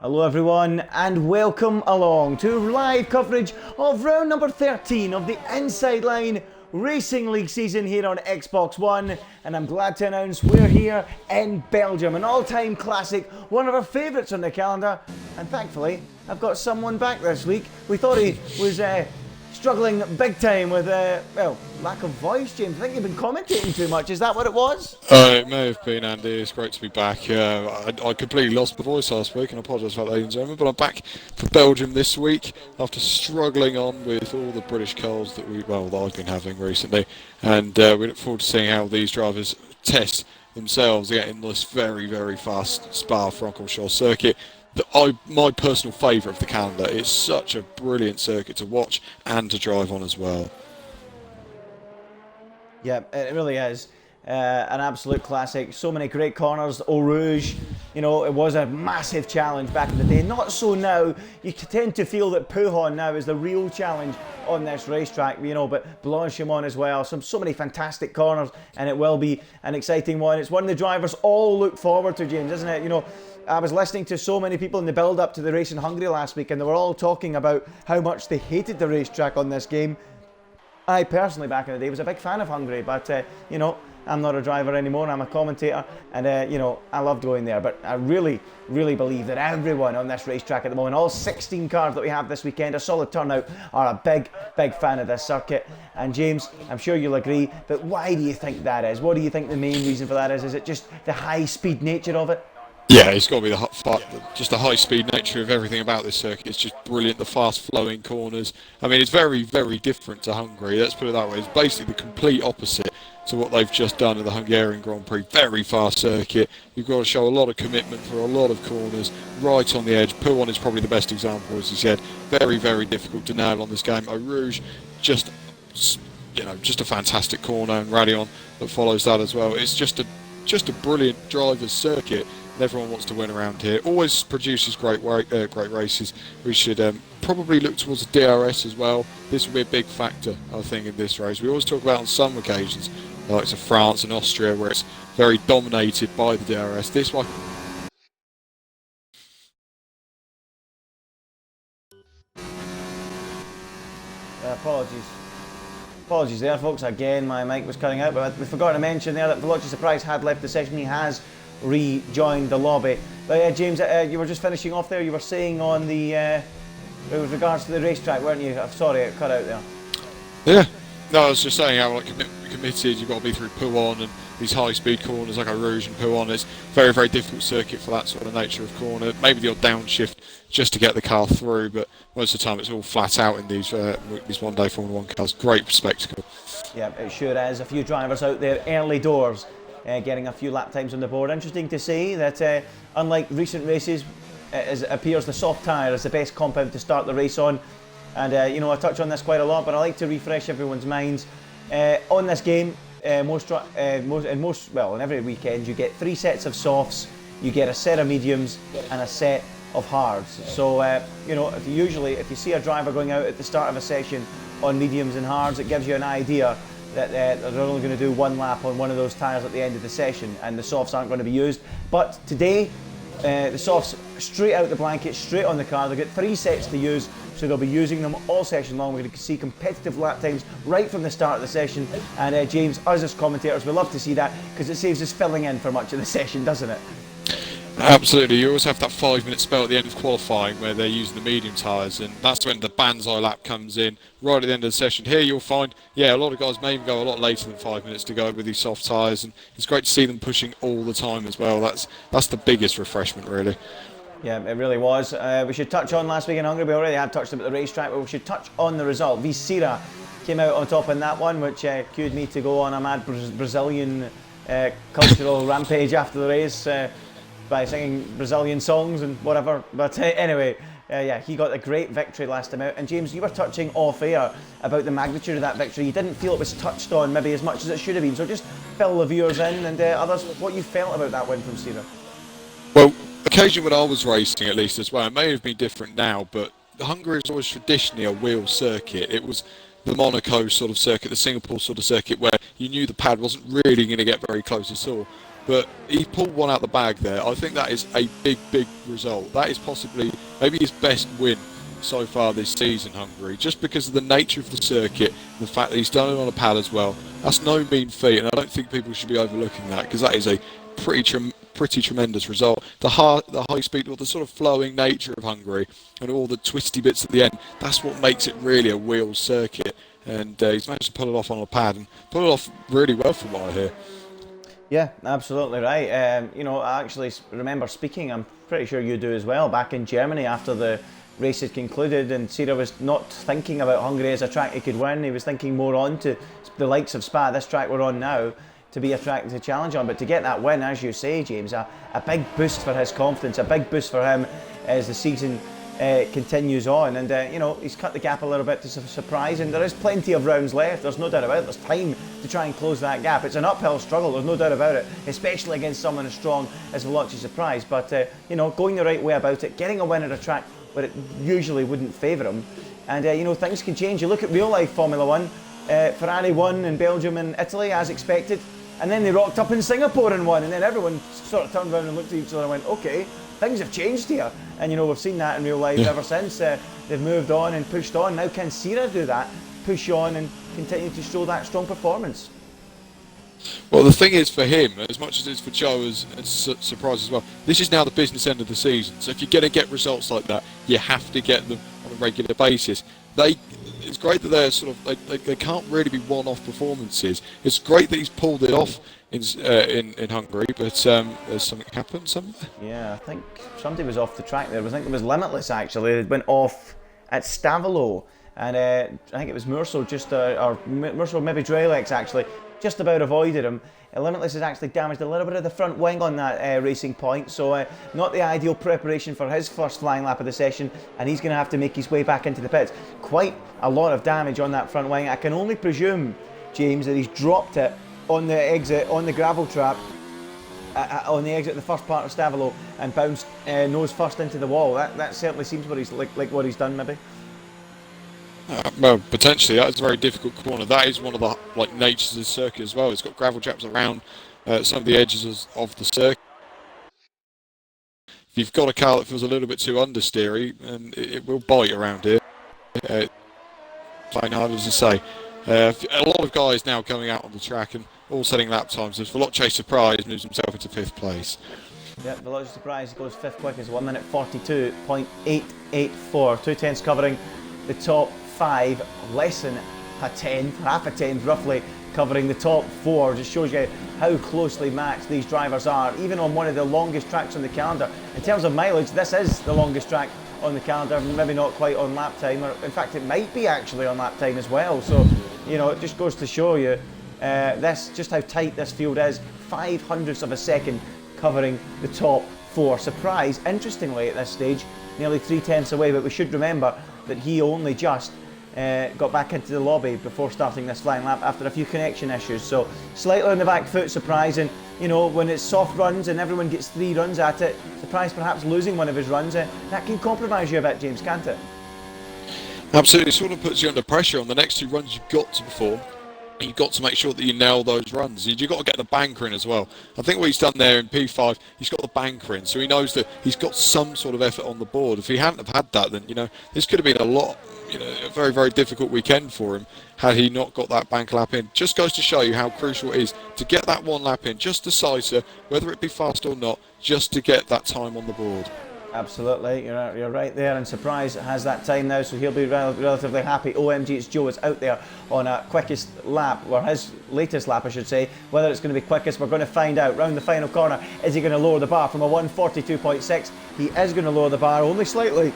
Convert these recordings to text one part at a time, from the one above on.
Hello everyone and welcome along to live coverage of round number 13 of the Inside Line Racing League season here on Xbox One, and I'm glad to announce we're here in Belgium, an all-time classic, one of our favourites on the calendar, and thankfully I've got someone back this week. We thought he was struggling big time with, well, lack of voice, James. I think you've been commentating too much. Is that what it was? It may have been, Andy. It's great to be back. I completely lost my voice last week, and I apologise for that, ladies and gentlemen, but I'm back for Belgium this week after struggling on with all the British colds that I've been having recently, and we look forward to seeing how these drivers test themselves getting this very, very fast Spa-Francorchamps circuit. My personal favourite of the calendar. It's such a brilliant circuit to watch and to drive on as well. Yeah, it really is. An absolute classic. So many great corners. Eau Rouge, you know, it was a massive challenge back in the day. Not so now. You tend to feel that Pouhon now is the real challenge on this racetrack, you know, but Blanchimont as well. So many fantastic corners, and it will be an exciting one. It's one the drivers all look forward to, James, isn't it? You know, I was listening to so many people in the build-up to the race in Hungary last week, and they were all talking about how much they hated the racetrack on this game. I personally, back in the day, was a big fan of Hungary, but, you know, I'm not a driver anymore, I'm a commentator, and, you know, I loved going there. But I really, really believe that everyone on this racetrack at the moment, all 16 cars that we have this weekend, a solid turnout, are a big, big fan of this circuit. And James, I'm sure you'll agree, but why do you think that is? What do you think the main reason for that is? Is it just the high-speed nature of it? Yeah, it's got to be just the high-speed nature of everything about this circuit. It's just brilliant, the fast-flowing corners. I mean, it's very, very different to Hungary. Let's put it that way. It's basically the complete opposite to what they've just done in the Hungarian Grand Prix. Very fast circuit. You've got to show a lot of commitment for a lot of corners, right on the edge. Pouhon is probably the best example, as you said. Very, very difficult to nail on this game. Eau Rouge, just a fantastic corner, and Radion that follows that as well. It's just a brilliant driver's circuit. Everyone wants to win around here. Always produces great races. We should probably look towards the DRS as well. This will be a big factor, I think, in this race. We always talk about on some occasions, like to France and Austria, where it's very dominated by the DRS. This one. Apologies there, folks. Again, my mic was cutting out, but we forgot to mention there that Veloci Surprise had left the session. He has rejoined the lobby. But James, you were just finishing off there. You were saying on the with regards to the racetrack, weren't you? I'm sorry, it cut out there. Yeah. No, I was just saying how committed you've got to be through Pouhon and these high-speed corners like Eau Rouge and Pouhon. It's very, very difficult circuit for that sort of nature of corner. Maybe the odd downshift just to get the car through, but most of the time it's all flat out in these one-day Formula 1 cars. Great spectacle. Yeah, it sure is. A few drivers out there early doors. Getting a few lap times on the board. Interesting to see that unlike recent races, it appears the soft tyre is the best compound to start the race on. And you know, I touch on this quite a lot, but I like to refresh everyone's minds. On this game, in every weekend, you get 3 sets of softs, you get a set of mediums and a set of hards. So you know, if you see a driver going out at the start of a session on mediums and hards, it gives you an idea that they're only going to do one lap on one of those tyres at the end of the session, and the softs aren't going to be used. But today, the softs straight out the blanket, straight on the car. They've got 3 sets to use, so they'll be using them all session long. We're going to see competitive lap times right from the start of the session. And James, us as commentators, we love to see that because it saves us filling in for much of the session, doesn't it? Absolutely. You always have that 5-minute spell at the end of qualifying where they're using the medium tyres, and that's when the Banzai lap comes in right at the end of the session. Here you'll find, a lot of guys may even go a lot later than 5 minutes to go with these soft tyres, and it's great to see them pushing all the time as well. That's the biggest refreshment, really. Yeah, it really was. We should touch on last week in Hungary. We already had touched about the racetrack, but we should touch on the result. Visira came out on top in that one, which cued me to go on a mad Brazilian cultural rampage after the race. By singing Brazilian songs and whatever, but anyway, he got a great victory last time out. And James, you were touching off air about the magnitude of that victory. You didn't feel it was touched on maybe as much as it should have been, so just fill the viewers in and others what you felt about that win from Sira. Well, occasionally when I was racing at least as well, it may have been different now, but Hungary is always traditionally a wheel circuit. It was the Monaco sort of circuit, the Singapore sort of circuit where you knew the pad wasn't really going to get very close at all. but he pulled one out the bag there. I think that is a big result. That is possibly maybe his best win so far this season, Hungary, just because of the nature of the circuit, the fact that he's done it on a pad as well. That's no mean feat, and I don't think people should be overlooking that, because that is a pretty tremendous result. The high speed, or the sort of flowing nature of Hungary, and all the twisty bits at the end, that's what makes it really a wheels circuit. And he's managed to pull it off on a pad, and pull it off really well from what I hear. Yeah, absolutely right. You know, I actually remember speaking, I'm pretty sure you do as well, back in Germany after the race had concluded, and Cira was not thinking about Hungary as a track he could win. He was thinking more on to the likes of Spa, this track we're on now, to be a track to challenge on. But to get that win, as you say, James, a big boost for his confidence, a big boost for him as the season continues on. And you know, he's cut the gap a little bit to surprise, and there is plenty of rounds left, there's no doubt about it. There's time to try and close that gap. It's an uphill struggle, there's no doubt about it, especially against someone as strong as Veloci Surprise. But you know, going the right way about it, getting a win at a track where it usually wouldn't favour him, and you know, things can change. You look at real life Formula 1, Ferrari won in Belgium and Italy as expected, and then they rocked up in Singapore and won, and then everyone sort of turned around and looked at each other and went, okay, things have changed here. And you know, we've seen that in real life ever since. They've moved on and pushed on. Now can Cira do that, push on and continue to show that strong performance? Well, the thing is, for him, as much as it's for Joe as Surprise as well, this is now the business end of the season. So if you're going to get results like that, you have to get them on a regular basis. It's great that they're sort of they can't really be one-off performances. It's great that he's pulled it off in Hungary, but there's something happened somewhere. Yeah, I think somebody was off the track there. I think it was Limitless actually. It went off at Stavolo, and I think it was Murso or Murso, maybe Drelex actually, just about avoided him. Limitless has actually damaged a little bit of the front wing on that racing point, so not the ideal preparation for his first flying lap of the session, and he's going to have to make his way back into the pits. Quite a lot of damage on that front wing. I can only presume, James, that he's dropped it on the exit, on the gravel trap, on the exit of the first part of Stavolo, and bounced nose first into the wall. That certainly seems what he's like what he's done, maybe. Well, potentially that's a very difficult corner. That is one of the natures of the circuit as well. It's got gravel traps around some of the edges of the circuit. If you've got a car that feels a little bit too understeery, and it will bite around here. Fine, hard as I say. A lot of guys now coming out on the track and all setting lap times. As Veloci Surprise moves himself into 5th place. Yeah, Veloci Surprise goes 5th quickest, 1 minute 42.884. 2 tenths covering the top 5, less than a tenth, half a tenth roughly, covering the top 4. Just shows you how closely matched these drivers are, even on one of the longest tracks on the calendar. In terms of mileage, this is the longest track on the calendar, maybe not quite on lap time, or in fact it might be actually on lap time as well. So, you know, it just goes to show you just how tight this field is. 0.05 of a second covering the top 4. Surprise, interestingly at this stage, nearly 3 tenths away, but we should remember that he only just got back into the lobby before starting this flying lap after a few connection issues. So slightly on the back foot, Surprise, and you know, when it's soft runs and everyone gets 3 runs at it, Surprise perhaps losing one of his runs, that can compromise you a bit, James, can't it? Absolutely, it sort of puts you under pressure. On the next 2 runs you've got to perform. You've got to make sure that you nail those runs. You've got to get the banker in as well. I think what he's done there in P5, he's got the banker in, so he knows that he's got some sort of effort on the board. If he hadn't have had that, then, you know, this could have been a very, very difficult weekend for him had he not got that bank lap in. Just goes to show you how crucial it is to get that 1 lap in, just decisive, whether it be fast or not, just to get that time on the board. Absolutely, you're right there, and Surprise has that time now, so he'll be relatively happy. OMG, it's Joe is out there on a quickest lap, or his latest lap I should say. Whether it's going to be quickest, we're going to find out. Round the final corner, is he going to lower the bar from a 1:42.6? He is going to lower the bar, only slightly.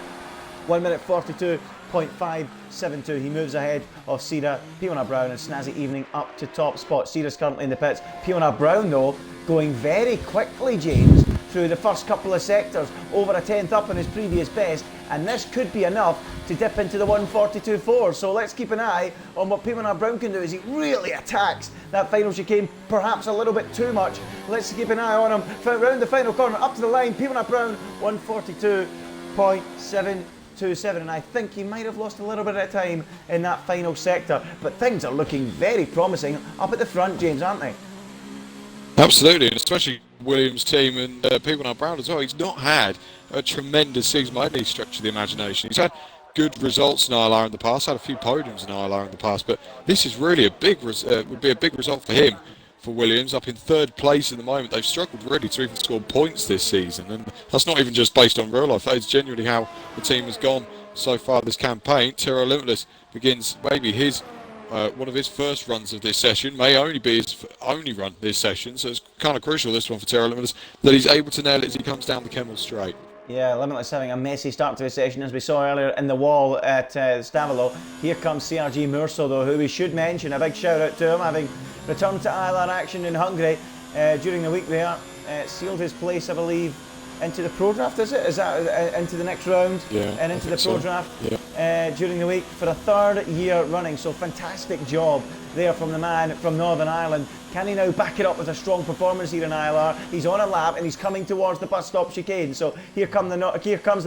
1 minute 42.572. He moves ahead of Cira, Piona Brown and Snazzy Evening up to top spot. Cira's currently in the pits. Piona Brown though, going very quickly, James, through the first couple of sectors, over a tenth up on his previous best, and this could be enough to dip into the 1:42.4. So let's keep an eye on what Piona Brown can do as he really attacks that final chicane, perhaps a little bit too much. Let's keep an eye on him round the final corner, up to the line. Piona Brown, 1:42.727, and I think he might have lost a little bit of time in that final sector, but things are looking very promising up at the front, James, aren't they? Absolutely, and especially Williams' team and people now Brown as well. He's not had a tremendous season by any stretch of the imagination. He's had good results in ILR in the past, had a few podiums in ILR in the past, but this is really a big would be a big result for him. For Williams, up in third place at the moment. They've struggled really to even score points this season, and that's not even just based on real life. That is genuinely how the team has gone so far this campaign. Tiro Limitless begins maybe his one of his first runs of this session, may only be his only run this session, so it's kind of crucial, this one for Tiro Limitless, that he's able to nail it as he comes down the Kemmel straight. Yeah, Limitless having a messy start to the session, as we saw earlier in the wall at Stavolo. Here comes CRG Murso, though, who we should mention. A big shout out to him, having returned to ILR action in Hungary during the week there. Sealed his place, I believe, into the Pro Draft, is it? Is that into the next round? Yeah, and into the Pro Draft during the week for a third year running. So fantastic job there from the man from Northern Ireland. Can he now back it up with a strong performance here in ILR? He's on a lap and he's coming towards the bus stop chicane. So here comes the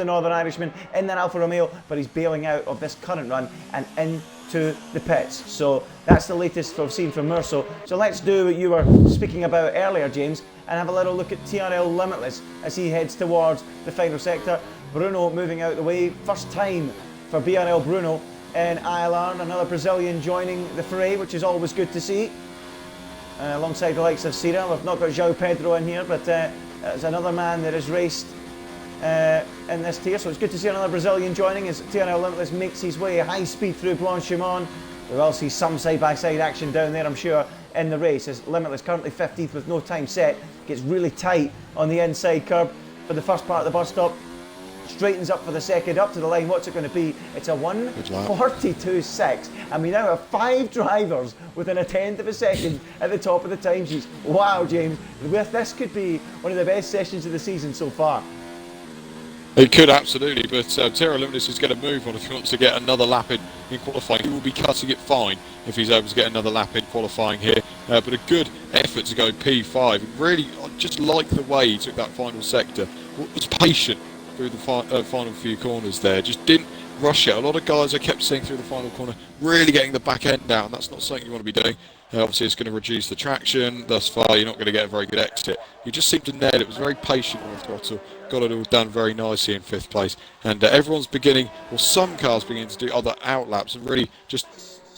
Northern Irishman in that Alfa Romeo, but he's bailing out of this current run and into the pits. So that's the latest we've seen from Murso. So let's do what you were speaking about earlier, James, and have a little look at TRL Limitless as he heads towards the final sector. Bruno moving out the way. First time for BRL Bruno in ILR. Another Brazilian joining the fray, which is always good to see. Alongside the likes of Cira. We've not got João Pedro in here, but there's another man that has raced in this tier. So it's good to see another Brazilian joining as TRL Limitless makes his way high speed through Blanchimont. We will see some side-by-side action down there, I'm sure, in the race, as Limitless currently 15th with no time set. Gets really tight on the inside curb for the first part of the bus stop. Straightens up for the second, up to the line. What's it going to be? It's a 1:42.6, and we now have 5 drivers within a tenth of a second at the top of the time sheets. Wow, James, this could be one of the best sessions of the season so far. It could, absolutely, but Tiro Limitless is going to move on if he wants to get another lap in qualifying. He will be cutting it fine if he's able to get another lap in qualifying here. But a good effort to go P5. Really, I just like the way he took that final sector. Was patient through the final few corners there. Just didn't rush it. A lot of guys I kept seeing through the final corner really getting the back end down. That's not something you want to be doing. Obviously, it's going to reduce the traction. Thus far, you're not going to get a very good exit. You just seemed to nail it. It was very patient on the throttle. Got it all done very nicely in 5th place. And everyone's beginning, or some cars beginning to do other outlaps and really just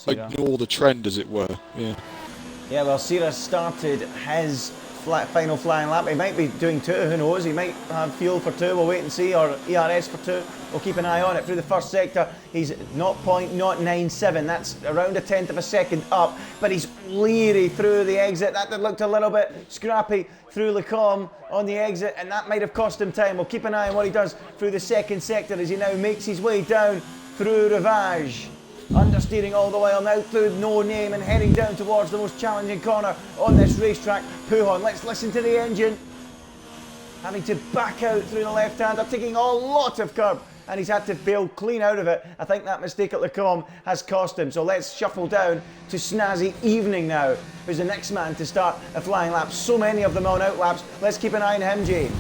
ignore the trend, as it were. Yeah, well, Cira started his final flying lap. He might be doing 2, who knows? He might have fuel for 2, we'll wait and see, or ERS for 2. We'll keep an eye on it. Through the first sector, he's 0.097. That's around a tenth of a second up, but he's leery through the exit. That looked a little bit scrappy through Lecombe on the exit, and that might have cost him time. We'll keep an eye on what he does through the second sector as he now makes his way down through Rivage. Understeering all the while now through No Name and heading down towards the most challenging corner on this racetrack, Pujon. Let's listen to the engine. Having to back out through the left-hander, taking a lot of curb, and he's had to bail clean out of it. I think that mistake at Lecombe has cost him. So let's shuffle down to Snazzy Evening now, who's the next man to start a flying lap. So many of them on out laps. Let's keep an eye on him, James.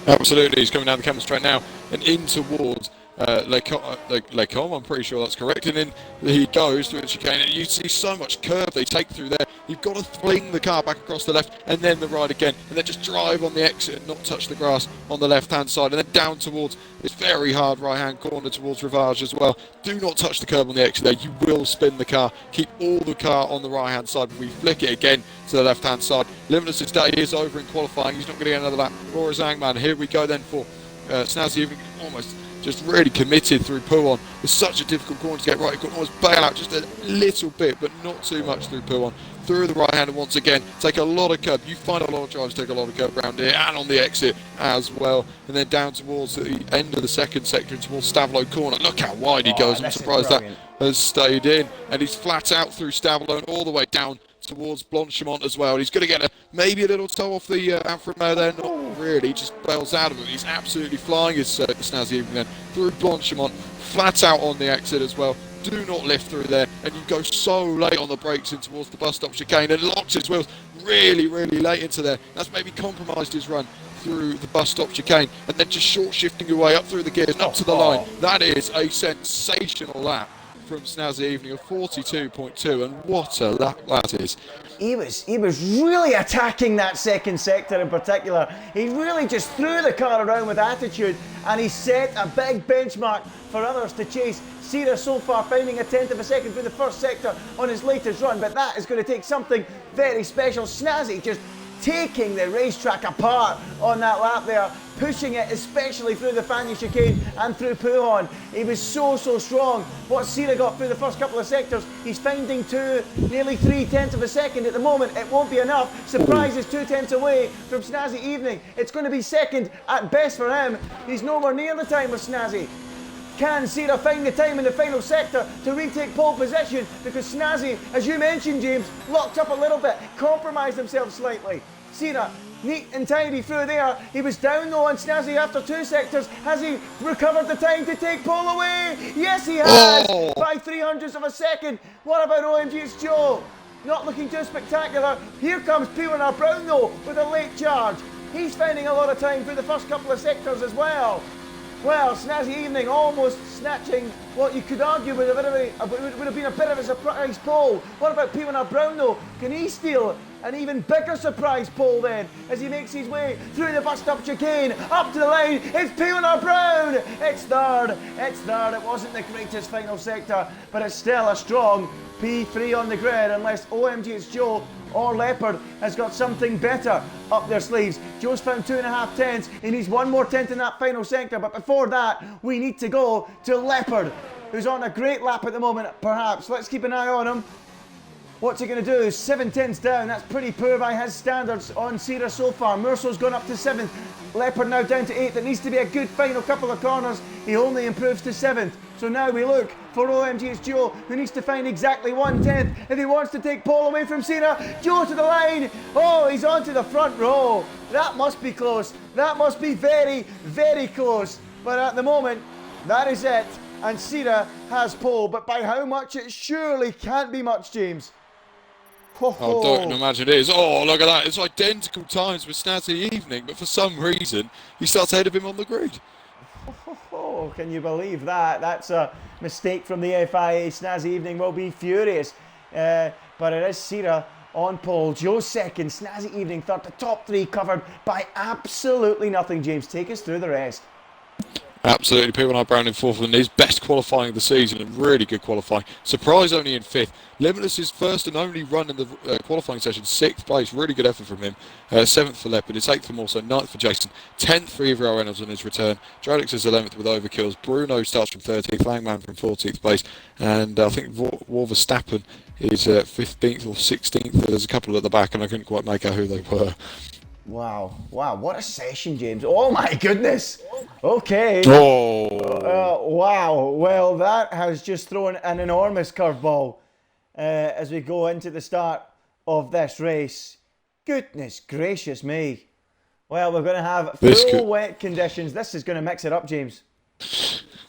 Absolutely, he's coming down the Kemmel straight now and in towards Lecombe, I'm pretty sure that's correct, and then he goes through the chicane, and you see so much curve they take through there. You've got to fling the car back across the left and then the right again, and then just drive on the exit and not touch the grass on the left hand side, and then down towards this very hard right hand corner towards Rivage as well. Do not touch the curb on the exit there, you will spin the car. Keep all the car on the right hand side, but we flick it again to the left hand side. Limitless's day is over in qualifying, he's not going to get another lap. Laura Zangman, here we go then for Snazzy Evening, almost just really committed through Pujon. It's such a difficult corner to get right. You can almost bail out just a little bit, but not too much through Pujon. Through the right hander once again, take a lot of curb. You find a lot of drivers take a lot of curb around here and on the exit as well. And then down towards the end of the second sector towards Stavolo corner. Look how wide he goes. I'm surprised that has stayed in. And he's flat out through Stavolo and all the way down towards Blanchimont as well. He's going to get maybe a little toe off the Alfa Romeo there. Not really, he just bails out of it. He's absolutely flying his Snazzy Evening then through Blanchimont, flat out on the exit as well. Do not lift through there, and you go so late on the brakes in towards the bus stop chicane and locks his wheels really late into there. That's maybe compromised his run through the bus stop chicane, and then just short shifting your way up through the gears and up to the line. That is a sensational lap from Snazzy Evening of 42.2, and what a lap that is. He was really attacking that second sector in particular. He really just threw the car around with attitude, and he set a big benchmark for others to chase. Sira so far finding a tenth of a second through the first sector on his latest run, but that is going to take something very special. Snazzy just taking the racetrack apart on that lap there, pushing it especially through the Fagny chicane and through Pouhon. He was so strong. What Sira got through the first couple of sectors, he's finding nearly 3/10 of a second at the moment. It won't be enough. Surprise is 2/10 away from Snazzy Evening. It's going to be second at best for him. He's nowhere near the time of Snazzy. Can Sira find the time in the final sector to retake pole position? Because Snazzy, as you mentioned, James, locked up a little bit, compromised himself slightly. Sira, neat and tidy through there. He was down though on Snazzy after 2 sectors. Has he recovered the time to take pole away? Yes, he has, by 300ths of a second. What about OMG's Joe? Not looking too spectacular. Here comes P1R Brown though with a late charge. He's finding a lot of time through the first couple of sectors as well. Well, Snazzy Evening almost snatching what you could argue would have been a bit of a surprise pole. What about P1R Brown though? Can he steal an even bigger surprise pole then as he makes his way through the bust up chicane up to the line? It's P1R Brown! It's third. It wasn't the greatest final sector, but it's still a strong P3 on the grid, unless OMG it's Joe or Leopard has got something better up their sleeves. Joe's found 2.5 tenths. He needs one more tenth in that final sector, but before that we need to go to Leopard, who's on a great lap at the moment perhaps. Let's keep an eye on him. What's he going to do? 7 tenths down. That's pretty poor by his standards on Sira so far. Murso's gone up to 7th. Leopard now down to 8th. It needs to be a good final couple of corners. He only improves to 7th. So now we look for OMG's Joe, who needs to find exactly 1/10 if he wants to take pole away from Sira. Joe to the line. Oh, he's onto the front row. That must be close. That must be very close. But at the moment, that is it. And Sira has pole. But by how much? It surely can't be much, James. I don't imagine it is. Oh, look at that. It's identical times with Snazzy Evening, but for some reason, he starts ahead of him on the grid. Oh, can you believe that? That's a mistake from the FIA. Snazzy Evening will be furious. But it is Sira on pole. Joe second, Snazzy Evening third. The top 3 covered by absolutely nothing. James, take us through the rest. Absolutely, P1R Brown in 4th and his best qualifying of the season and really good qualifying. Surprise only in 5th. Limitless his first and only run in the qualifying session, 6th place, really good effort from him. 7th for Leopard, it's 8th for Morso, 9th for Jason, 10th for Ivro Reynolds on his return. Jolix is 11th with overkills. Bruno starts from 13th, Langman from 14th place, and I think Verstappen is 15th or 16th. There's a couple at the back and I couldn't quite make out who they were. Wow, what a session, James. Oh my goodness. Okay. Wow, well that has just thrown an enormous curveball as we go into the start of this race. Goodness gracious me. Well, we're going to have full wet conditions. This is going to mix it up, James.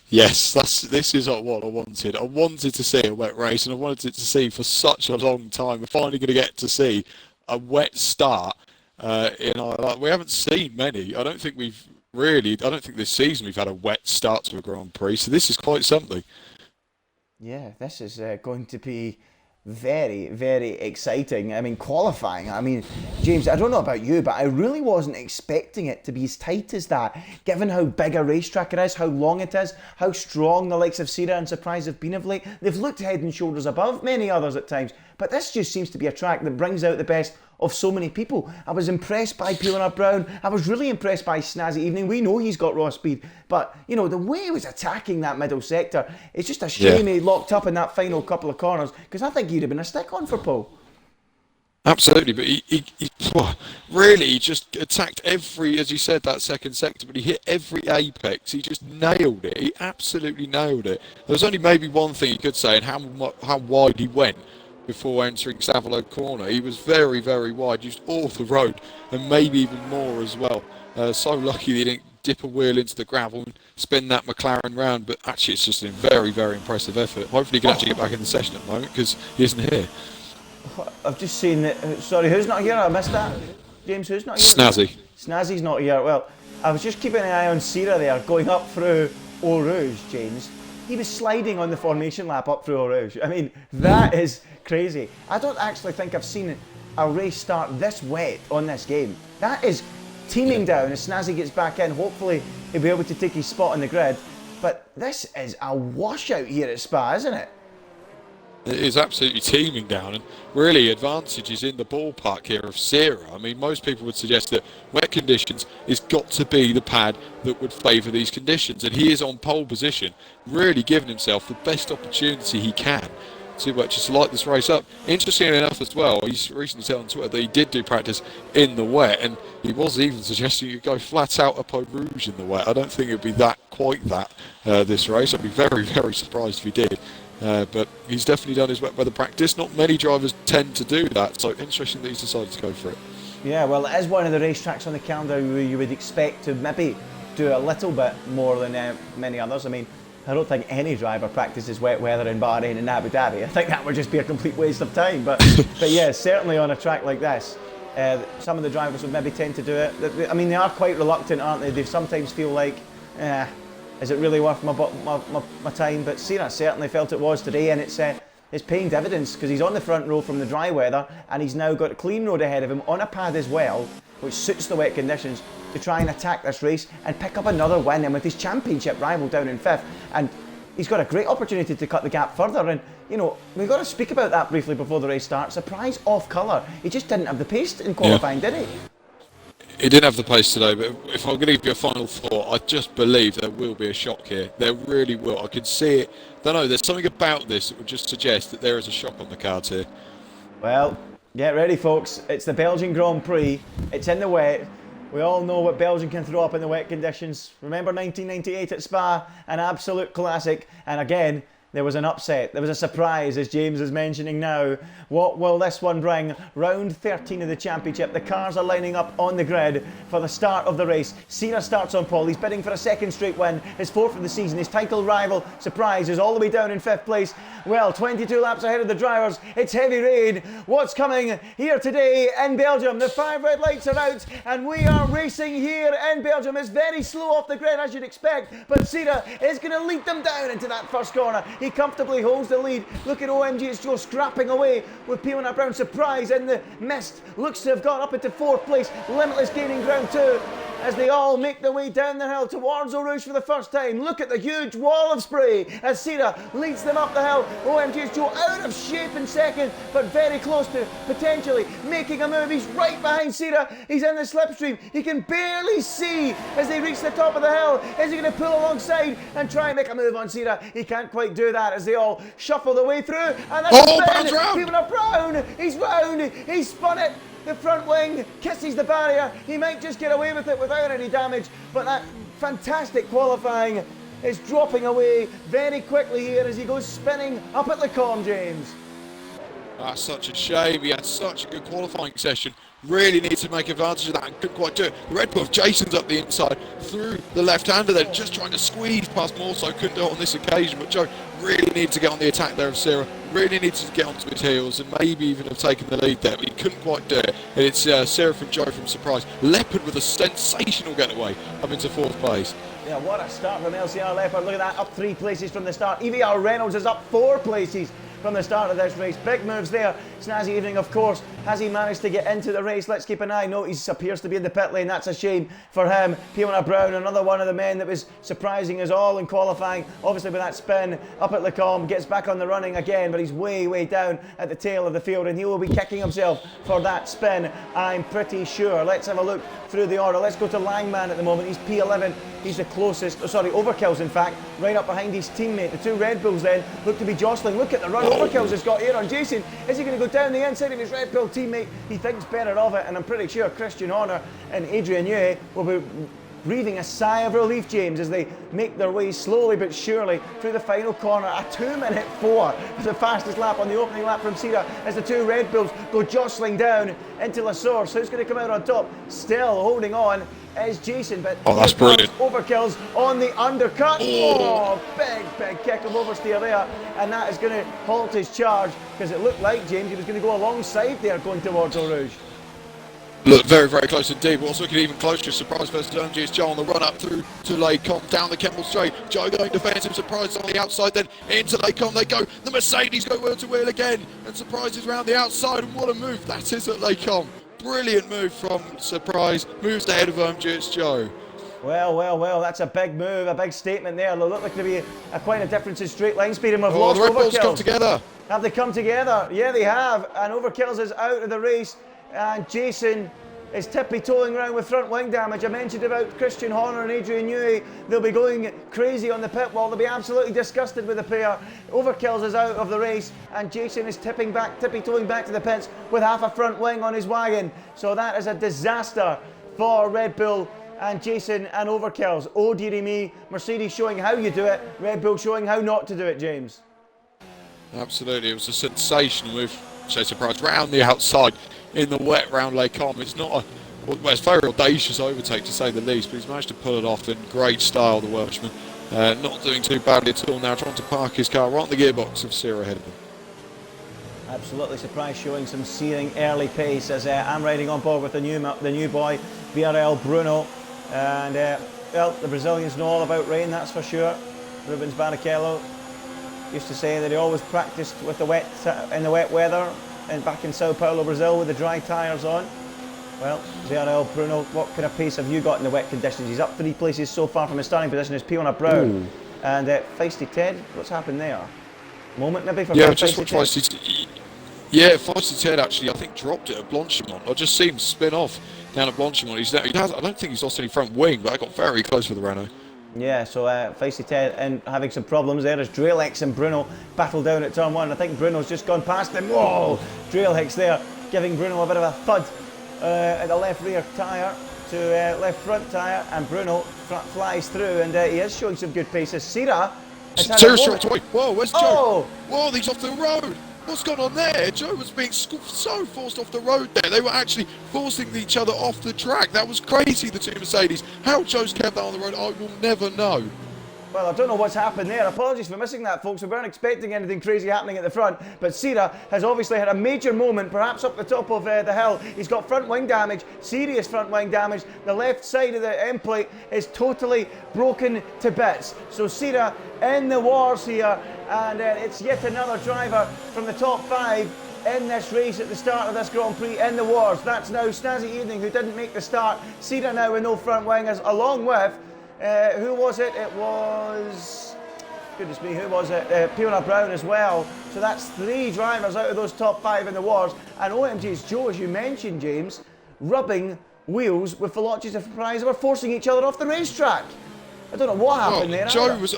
Yes, this is what I wanted. I wanted to see a wet race, and I wanted it to see for such a long time. We're finally going to get to see a wet start. We haven't seen many. I don't think this season we've had a wet start to a Grand Prix, so this is quite something. Yeah, this is going to be very exciting. I mean, qualifying. I mean, James, I don't know about you, but I really wasn't expecting it to be as tight as that, given how big a racetrack it is, how long it is, how strong the likes of Sira and Surprise have been of late. They've looked head and shoulders above many others at times, but this just seems to be a track that brings out the best of so many people. I was impressed by P1R Brown. I was really impressed by Snazzy Evening. We know he's got raw speed, but you know, the way he was attacking that middle sector, it's just a shame he locked up in that final couple of corners, because I think he'd have been a stick on for pole. Absolutely, but he just attacked every, as you said, that second sector, but he hit every apex. He just nailed it. He absolutely nailed it. There's only maybe one thing you could say, and how wide he went before entering Savilo Corner. He was very wide, used all the road, and maybe even more as well. So lucky he didn't dip a wheel into the gravel and spin that McLaren round, but actually it's just a very impressive effort. Hopefully he can actually get back in the session at the moment, because he isn't here. I've just seen that. Sorry, who's not here? I missed that. James, who's not here? Snazzy. Snazzy's not here. Well, I was just keeping an eye on Sira there, going up through Eau Rouge, James. he was sliding on the formation lap up through Eau Rouge. I mean, that is crazy. I don't actually think I've seen a race start this wet on this game. That is teeming down as Snazzy gets back in. Hopefully he'll be able to take his spot on the grid. But this is a washout here at Spa, isn't it? It is absolutely teeming down, and really advantages in the ballpark here of Sierra. I mean, most people would suggest that wet conditions is got to be the pad that would favour these conditions, and he is on pole position, really giving himself the best opportunity he can to just light this race up. Interestingly enough as well, he's recently said on Twitter that he did do practice in the wet, and he was even suggesting you go flat out up Eau Rouge in the wet. I don't think it would be quite that this race. I'd be very, very surprised if he did. But he's definitely done his wet weather practice. Not many drivers tend to do that, so interesting that he's decided to go for it. Yeah, well, it is one of the racetracks on the calendar where you would expect to maybe do a little bit more than many others. I mean, I don't think any driver practices wet weather in Bahrain and Abu Dhabi. I think that would just be a complete waste of time. But yeah, certainly on a track like this, some of the drivers would maybe tend to do it. I mean, they are quite reluctant, aren't they? They sometimes feel like, is it really worth my time? But Sierra certainly felt it was today, and it's paying dividends because he's on the front row from the dry weather, and he's now got a clean road ahead of him on a pad as well, which suits the wet conditions, to try and attack this race and pick up another win, and with his championship rival down in 5th. And he's got a great opportunity to cut the gap further. And, you know, we've got to speak about that briefly before the race starts. Surprise off colour. He just didn't have the pace in qualifying, did he? He didn't have the pace today, but if I'm going to give you a final thought, I just believe there will be a shock here. There really will. I can see it. Don't know, there's something about this that would just suggest that there is a shock on the cards here. Well, get ready, folks. It's the Belgian Grand Prix. It's in the wet. We all know what Belgium can throw up in the wet conditions. Remember 1998 at Spa? An absolute classic. And again, there was an upset. There was a surprise, as James is mentioning now. What will this one bring? Round 13 of the championship. The cars are lining up on the grid for the start of the race. Sierra starts on pole. He's bidding for a second straight win. His 4th of the season. His title rival, Surprise, is all the way down in 5th place. Well, 22 laps ahead of the drivers. It's heavy rain. What's coming here today in Belgium? The 5 red lights are out, and we are racing here in Belgium. It's very slow off the grid, as you'd expect, but Sierra is going to lead them down into that first corner. He comfortably holds the lead. Look at OMG's Joe scrapping away with P1 Brown. Surprise in the mist. Looks to have gone up into 4th place. Limitless gaining ground too, as they all make their way down the hill towards Eau Rouge for the first time. Look at the huge wall of spray as Sierra leads them up the hill. OMG's Joe out of shape in 2nd, but very close to potentially making a move. He's right behind Sierra. He's in the slipstream. He can barely see as they reach the top of the hill. Is he going to pull alongside and try and make a move on Sierra? He can't quite do that as they all shuffle their way through. And that's P1 Brown. He's round. He's spun it. The front wing kisses the barrier. He might just get away with it without any damage, but that fantastic qualifying is dropping away very quickly here as he goes spinning up at Le Combe, James. That's such a shame. He had such a good qualifying session. Really needs to make advantage of that and couldn't quite do it. The Red Bull of Jason's up the inside through the left-hander there, just trying to squeeze past more, so couldn't do it on this occasion. But Joe really needs to get on the attack there of Sierra. Really needs to get onto his heels and maybe even have taken the lead there, but he couldn't quite do it. And it's Sierra from Joe from Surprise. Leopard with a sensational getaway up into 4th place. Yeah, what a start from LCR Leopard. Look at that, up 3 places from the start. EVR Reynolds is up 4 places from the start of this race. Big moves there. Snazzy Evening, of course. Has he managed to get into the race? Let's keep an eye. No, he appears to be in the pit lane. That's a shame for him. P1 Brown, another one of the men that was surprising us all in qualifying. Obviously with that spin up at Le Combe, gets back on the running again, but he's way, way down at the tail of the field, and he will be kicking himself for that spin, I'm pretty sure. Let's have a look through the order. Let's go to Langman at the moment. He's P11. He's the closest, Overkill's in fact, right up behind his teammate. The 2 Red Bulls then look to be jostling. Look at the run Overkill's has got here on Jason. Is he going to go down the inside of his Red Bull teammate? He thinks better of it, and I'm pretty sure Christian Horner and Adrian Newey will be breathing a sigh of relief, James, as they make their way slowly but surely through the final corner. A 2:04 was the fastest lap on the opening lap from Sierra as the 2 Red Bulls go jostling down into La Source. Who's going to come out on top? Still holding on is Jason, but that's brilliant. Overkill's on the undercut. Big kick of oversteer there, and that is going to halt his charge, because it looked like, James, he was going to go alongside there going towards Eau Rouge. Look, very, very close indeed. But what's looking even closer, Surprise versus OMG is Joe on the run up through to Laycom, down the Kemmel straight. Joe going defensive, Surprise on the outside, then into Laycom they go. The Mercedes go wheel to wheel again, and Surprise is round the outside, and what a move that is at Laycom. Brilliant move from Surprise, moves ahead of OMG, it's Joe. Well, that's a big move, a big statement there. It'll look like to be quite a difference in straight line speed, and we've lost the Red Bulls Overkills. come together. Have they come together? Yeah, they have, and Overkills is out of the race, and Jason is tippy-toeing around with front wing damage. I mentioned about Christian Horner and Adrian Newey. They'll be going crazy on the pit wall. They'll be absolutely disgusted with the pair. Overkills is out of the race, and Jason is tippy-toeing back to the pits with half a front wing on his wagon. So that is a disaster for Red Bull and Jason and Overkills. Oh dearie me, Mercedes showing how you do it, Red Bull showing how not to do it, James. Absolutely, it was a sensational move. So Surprise round the outside in the wet round Laycom. It's not a, well, it's a very audacious overtake to say the least, but he's managed to pull it off in great style, the Welshman. Not doing too badly at all now, trying to park his car right on the gearbox of Sierra ahead of him. Absolutely Surprise showing some searing early pace as I'm riding on board with the new boy, VRL Bruno. And well, the Brazilians know all about rain, that's for sure. Rubens Barrichello used to say that he always practiced with the in the wet weather, and back in Sao Paulo, Brazil, with the dry tyres on. Well, VRL Bruno, what kind of pace have you got in the wet conditions? He's up 3 places so far from his starting position as Fiona Brown. And Feisty Ted, what's happened there? Moment maybe for Feisty Ted? Yeah, Feisty Ted actually, I think, dropped it at Blanchimont. I just see him spin off down at Blanchimont. I don't think he's lost any front wing, but I got very close with the Renault. Yeah, so Feisty Ted and having some problems there as Dralex and Bruno battle down at turn 1. I think Bruno's just gone past him. Whoa! Dralex there giving Bruno a bit of a thud at the left rear tyre to left front tyre, and Bruno flies through, and he is showing some good paces. Sira has had a moment. Whoa, where's Joe? Whoa, he's off the road. What's gone on there? Joe was being so forced off the road there. They were actually forcing each other off the track. That was crazy, the two Mercedes. How Joe's kept that on the road, I will never know. Well, I don't know what's happened there. Apologies for missing that, folks. We weren't expecting anything crazy happening at the front. But Sira has obviously had a major moment, perhaps up the top of the hill. He's got front wing damage, serious front wing damage. The left side of the end plate is totally broken to bits. So Sira in the wars here. And it's yet another driver from the top 5 in this race at the start of this Grand Prix in the wars. That's now Snazzy Evening, who didn't make the start. Sira now with no front wingers, along with who was it? It was, goodness me, who was it? Fiona Brown as well. So that's 3 drivers out of those top 5 in the wars. And OMG's Joe, as you mentioned, James, rubbing wheels with Velocis of Surprise. They were forcing each other off the racetrack. I don't know what happened there. Joe was,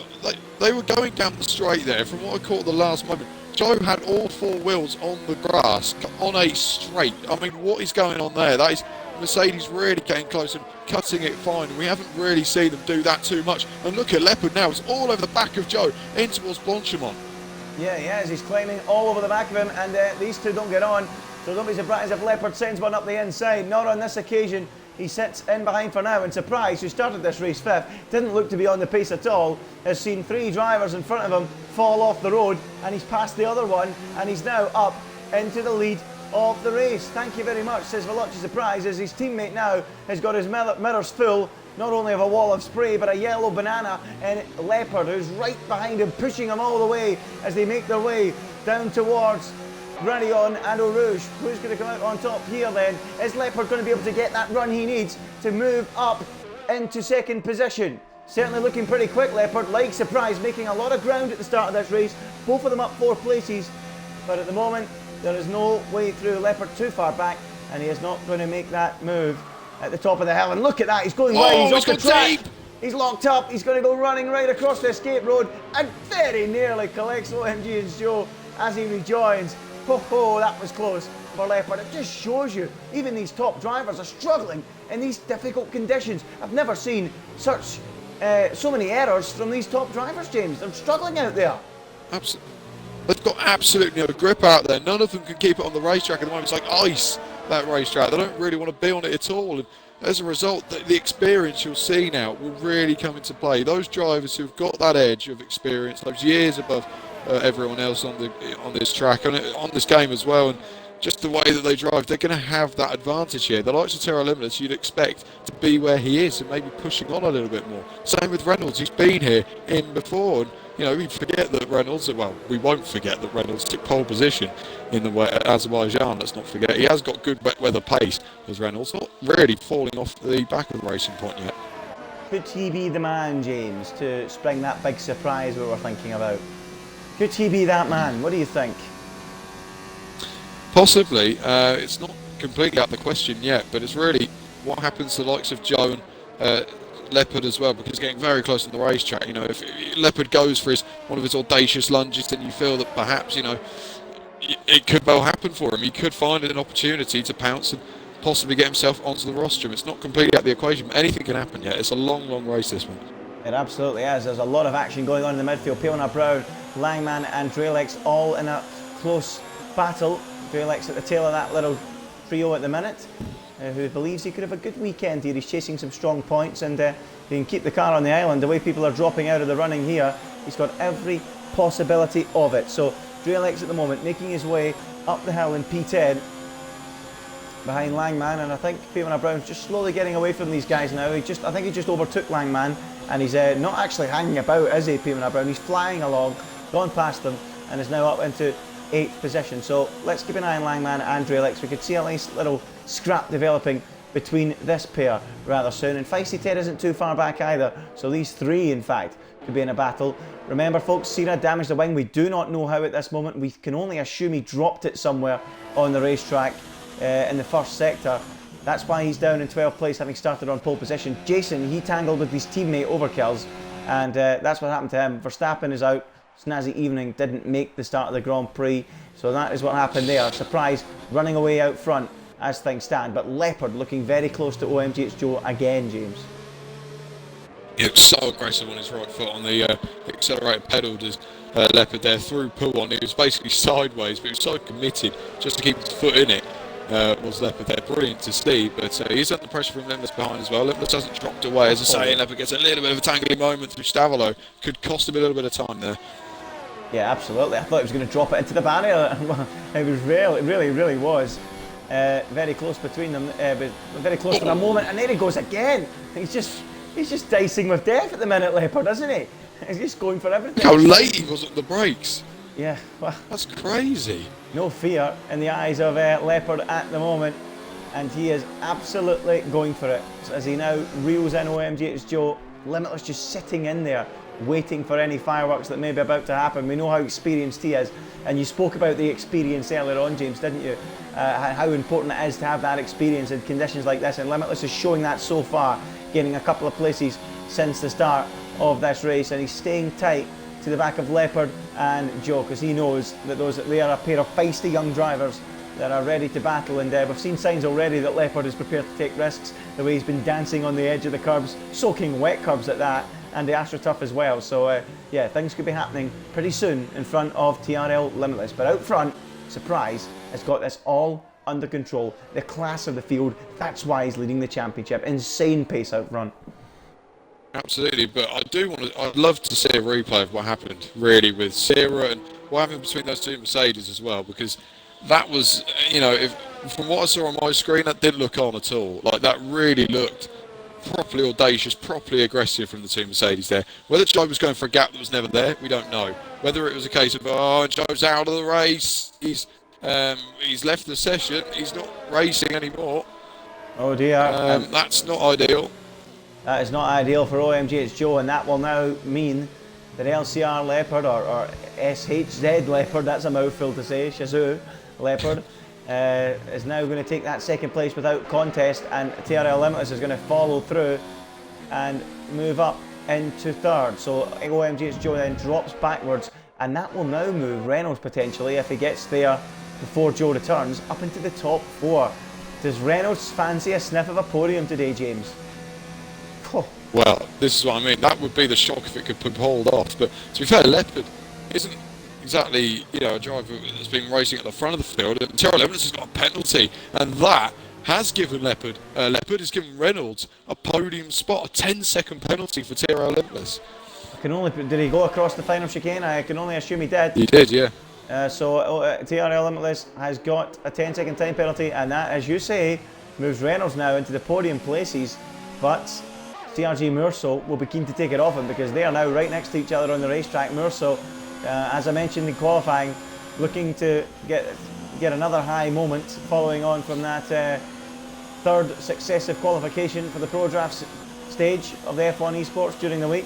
they were going down the straight there. From what I caught the last moment, Joe had all 4 wheels on the grass on a straight. I mean, what is going on there? That is Mercedes really getting close and cutting it fine. And we haven't really seen them do that too much. And look at Leopard now. It's all over the back of Joe in towards Blanchimont. Yeah, he is. He's climbing all over the back of him, and these two don't get on. So don't be surprised if Leopard sends one up the inside. Not on this occasion. He sits in behind for now, and Surprise, who started this race 5th, didn't look to be on the pace at all, has seen 3 drivers in front of him fall off the road, and he's passed the other one, and he's now up into the lead of the race. Thank you very much, says Veloci Surprise, as his teammate now has got his mirrors full, not only of a wall of spray, but a yellow banana, and Leopard, who's right behind him, pushing him all the way as they make their way down towards Granion and Eau Rouge. Who's going to come out on top here then? Is Leopard going to be able to get that run he needs to move up into 2nd position? Certainly looking pretty quick, Leopard, like Surprise, making a lot of ground at the start of this race. Both of them up 4 places, but at the moment there is no way through. Leopard too far back, and he is not going to make that move at the top of the hill. And look at that, he's going wide, he's off the track. He's locked up, he's going to go running right across the escape road, and very nearly collects OMG and Joe as he rejoins. Ho, that was close for Leopard. It just shows you, even these top drivers are struggling in these difficult conditions. I've never seen such so many errors from these top drivers, James. They're struggling out there. Absolutely. They've got absolutely no grip out there. None of them can keep it on the racetrack at the moment. It's like ice, that racetrack. They don't really want to be on it at all. And as a result, the experience you'll see now will really come into play. Those drivers who've got that edge of experience, those years above everyone else on this track, on this game as well, and just the way that they drive, they're going to have that advantage here. The likes of TRL Limitless, you'd expect to be where he is and maybe pushing on a little bit more. Same with Reynolds, he's been here in before. And, you know, we forget that Reynolds, well, we won't forget that Reynolds took pole position in the Azerbaijan, let's not forget. He has got good wet weather pace as Reynolds, not really falling off the back of the racing point yet. Could he be the man, James, to spring that big surprise we were thinking about? Could he be that man? What do you think? Possibly. It's not completely out of the question yet, but it's really what happens to the likes of Joe and Leopard as well, because getting very close to the racetrack. You know, if Leopard goes for one of his audacious lunges, then you feel that perhaps, you know, it could well happen for him. He could find an opportunity to pounce and possibly get himself onto the rostrum. It's not completely out of the equation, but anything can happen yet. It's a long, long race, this one. It absolutely is. There's a lot of action going on in the midfield. Pieter Brown, Langman and Drelex all in a close battle. Drelex at the tail of that little trio at the minute, who believes he could have a good weekend here. He's chasing some strong points, and he can keep the car on the island. The way people are dropping out of the running here, he's got every possibility of it. So Drelex at the moment making his way up the hill in P10 behind Langman, and I think Pieter Brown's just slowly getting away from these guys now. I think he just overtook Langman, and he's not actually hanging about, is he, Pieter Brown? He's flying along, gone past them, and is now up into 8th position. So let's keep an eye on Langman and Drelex. We could see a nice little scrap developing between this pair rather soon, and Feisty Ted isn't too far back either, so these three in fact could be in a battle. Remember folks, Sierra damaged the wing. We do not know how at this moment. We can only assume he dropped it somewhere on the racetrack in the first sector. That's why he's down in 12th place, having started on pole position. Jason, he tangled with his teammate Overkills, and that's what happened to him. Verstappen is out. Snazzy Evening didn't make the start of the Grand Prix, so that is what happened there. Surprise, running away out front as things stand, but Leopard looking very close to OMGH Joe again, James. He looks so aggressive on his right foot on the accelerated pedal. Does Leopard there through pull on. He was basically sideways, but he was so committed just to keep his foot in it. Was Leopard there. Brilliant to see, but he's under pressure from Limitless behind as well. Limitless hasn't dropped away, as I say. Leopard gets a little bit of a tangling moment through Stavolo. Could cost him a little bit of time there. Yeah, absolutely. I thought he was going to drop it into the barrier. It was really was. Very close between them, but very close for a moment, and there he goes again. He's just dicing with death at the minute, Leopard, isn't he? He's just going for everything. How late he was at the brakes. Yeah, well, that's crazy. No fear in the eyes of Leopard at the moment, and he is absolutely going for it. As he now reels in OMGH Joe, Limitless just sitting in there, waiting for any fireworks that may be about to happen. We know how experienced he is, and you spoke about the experience earlier on, James, didn't you? How important it is to have that experience in conditions like this, and Limitless is showing that so far, gaining a couple of places since the start of this race, and he's staying tight to the back of Leopard and Joe, because he knows that they are a pair of feisty young drivers that are ready to battle, and we've seen signs already that Leopard is prepared to take risks, the way he's been dancing on the edge of the curbs, soaking wet curbs at that, and the AstroTurf as well. So yeah, things could be happening pretty soon in front of TRL Limitless, but out front, Surprise has got this all under control. The class of the field, that's why he's leading the championship. Insane pace out front. Absolutely, but I'd love to see a replay of what happened really with Sierra and what happened between those two Mercedes as well, because that was, you know, from what I saw on my screen, that didn't look on at all. Like, that really looked properly audacious, properly aggressive from the two Mercedes there. Whether Joe was going for a gap that was never there, we don't know. Whether it was a case of, oh, Joe's out of the race, he's left the session, he's not racing anymore. Oh dear. That's not ideal. That is not ideal for OMGH Joe, and that will now mean that LCR Leopard, or SHZ Leopard, that's a mouthful to say, Shazoo Leopard, is now going to take that second place without contest, and TRL Limitless is going to follow through and move up into third. So OMGH Joe then drops backwards, and that will now move Reynolds potentially, if he gets there before Joe returns, up into the top four. Does Reynolds fancy a sniff of a podium today, James? Oh. Well, this is what I mean. That would be the shock if it could be pulled off. But to be fair, Leopard isn't exactly, you know, a driver that's been racing at the front of the field. And TRL Limitless has got a penalty, and that has given Leopard has given Reynolds a podium spot, a 10-second penalty for TRL Limitless. Did he go across the final chicane? I can only assume he did. He did, yeah. TRL Limitless has got a 10-second time penalty, and that, as you say, moves Reynolds now into the podium places. But CRG Meursault will be keen to take it off him because they are now right next to each other on the racetrack. Meursault, as I mentioned in qualifying, looking to get another high moment following on from that third successive qualification for the Pro Draft stage of the F1 Esports during the week.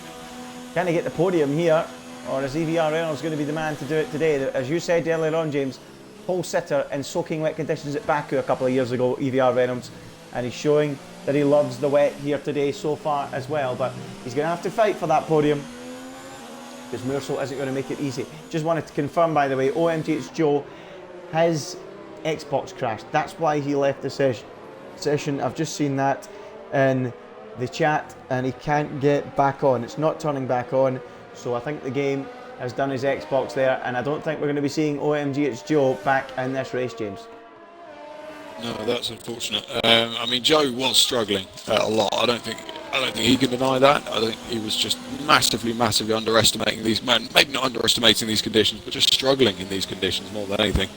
Can he get the podium here, or is EVR Reynolds going to be the man to do it today? As you said earlier on, James, pole sitter in soaking wet conditions at Baku a couple of years ago, EVR Reynolds, and he's showing that he loves the wet here today so far as well, but he's going to have to fight for that podium because Meursault isn't going to make it easy. Just wanted to confirm, by the way, OMG, it's Joe, his Xbox crashed. That's why he left the session. I've just seen that in the chat and he can't get back on. It's not turning back on, so I think the game has done his Xbox there, and I don't think we're going to be seeing OMG, it's Joe back in this race, James. No, that's unfortunate. I mean, Joe was struggling a lot. I don't think he can deny that. I think he was just massively underestimating these, maybe not underestimating these conditions, but just struggling in these conditions more than anything.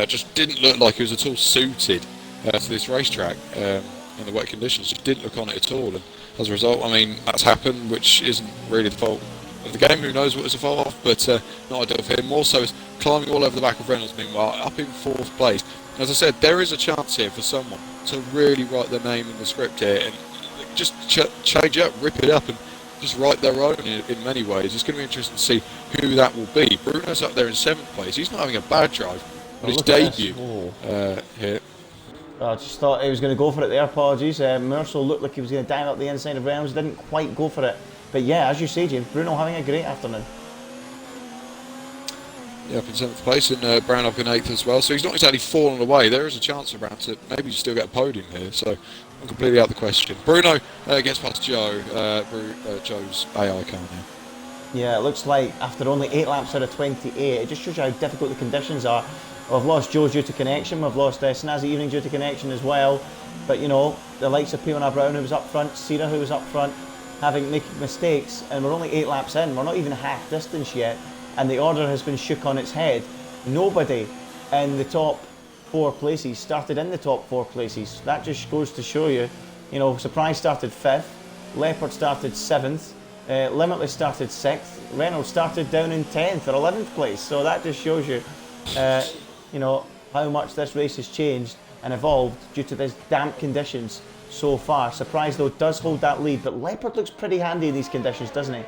Just didn't look like he was at all suited to this racetrack in the wet conditions. Just didn't look on it at all. And as a result, I mean, that's happened, which isn't really the fault of the game. Who knows what it's the fault of? But not ideal for him. More so, is climbing all over the back of Reynolds. Meanwhile, up in 4th place. As I said, there is a chance here for someone to really write their name in the script here and just change up, rip it up, and just write their own in many ways. It's going to be interesting to see who that will be. Bruno's up there in 7th place. He's not having a bad drive on his debut here. I just thought he was going to go for it there. Apologies. Meursault looked like he was going to dive up the inside of Reynolds. Didn't quite go for it. But yeah, as you say, James, Bruno having a great afternoon. Yeah, up in 7th place, and Brown up in 8th as well. So he's not exactly fallen away. There is a chance for Brown to maybe still get a podium here. So I'm completely out of the question. Bruno gets past Joe, Joe's AI car now. Yeah, it looks like after only 8 laps out of 28, it just shows you how difficult the conditions are. We've lost Joe due to connection, we've lost Snazzy Evening due to connection as well. But you know, the likes of Piona Brown who was up front, Sierra who was up front, making mistakes, and we're only 8 laps in, we're not even half distance yet, and the order has been shook on its head. Nobody in the top 4 places started in the top 4 places. That just goes to show you, you know, Surprise started 5th, Leopard started 7th, Limitless started 6th, Reynolds started down in 10th or 11th place. So that just shows you, you know, how much this race has changed and evolved due to these damp conditions so far. Surprise though does hold that lead, but Leopard looks pretty handy in these conditions, doesn't he?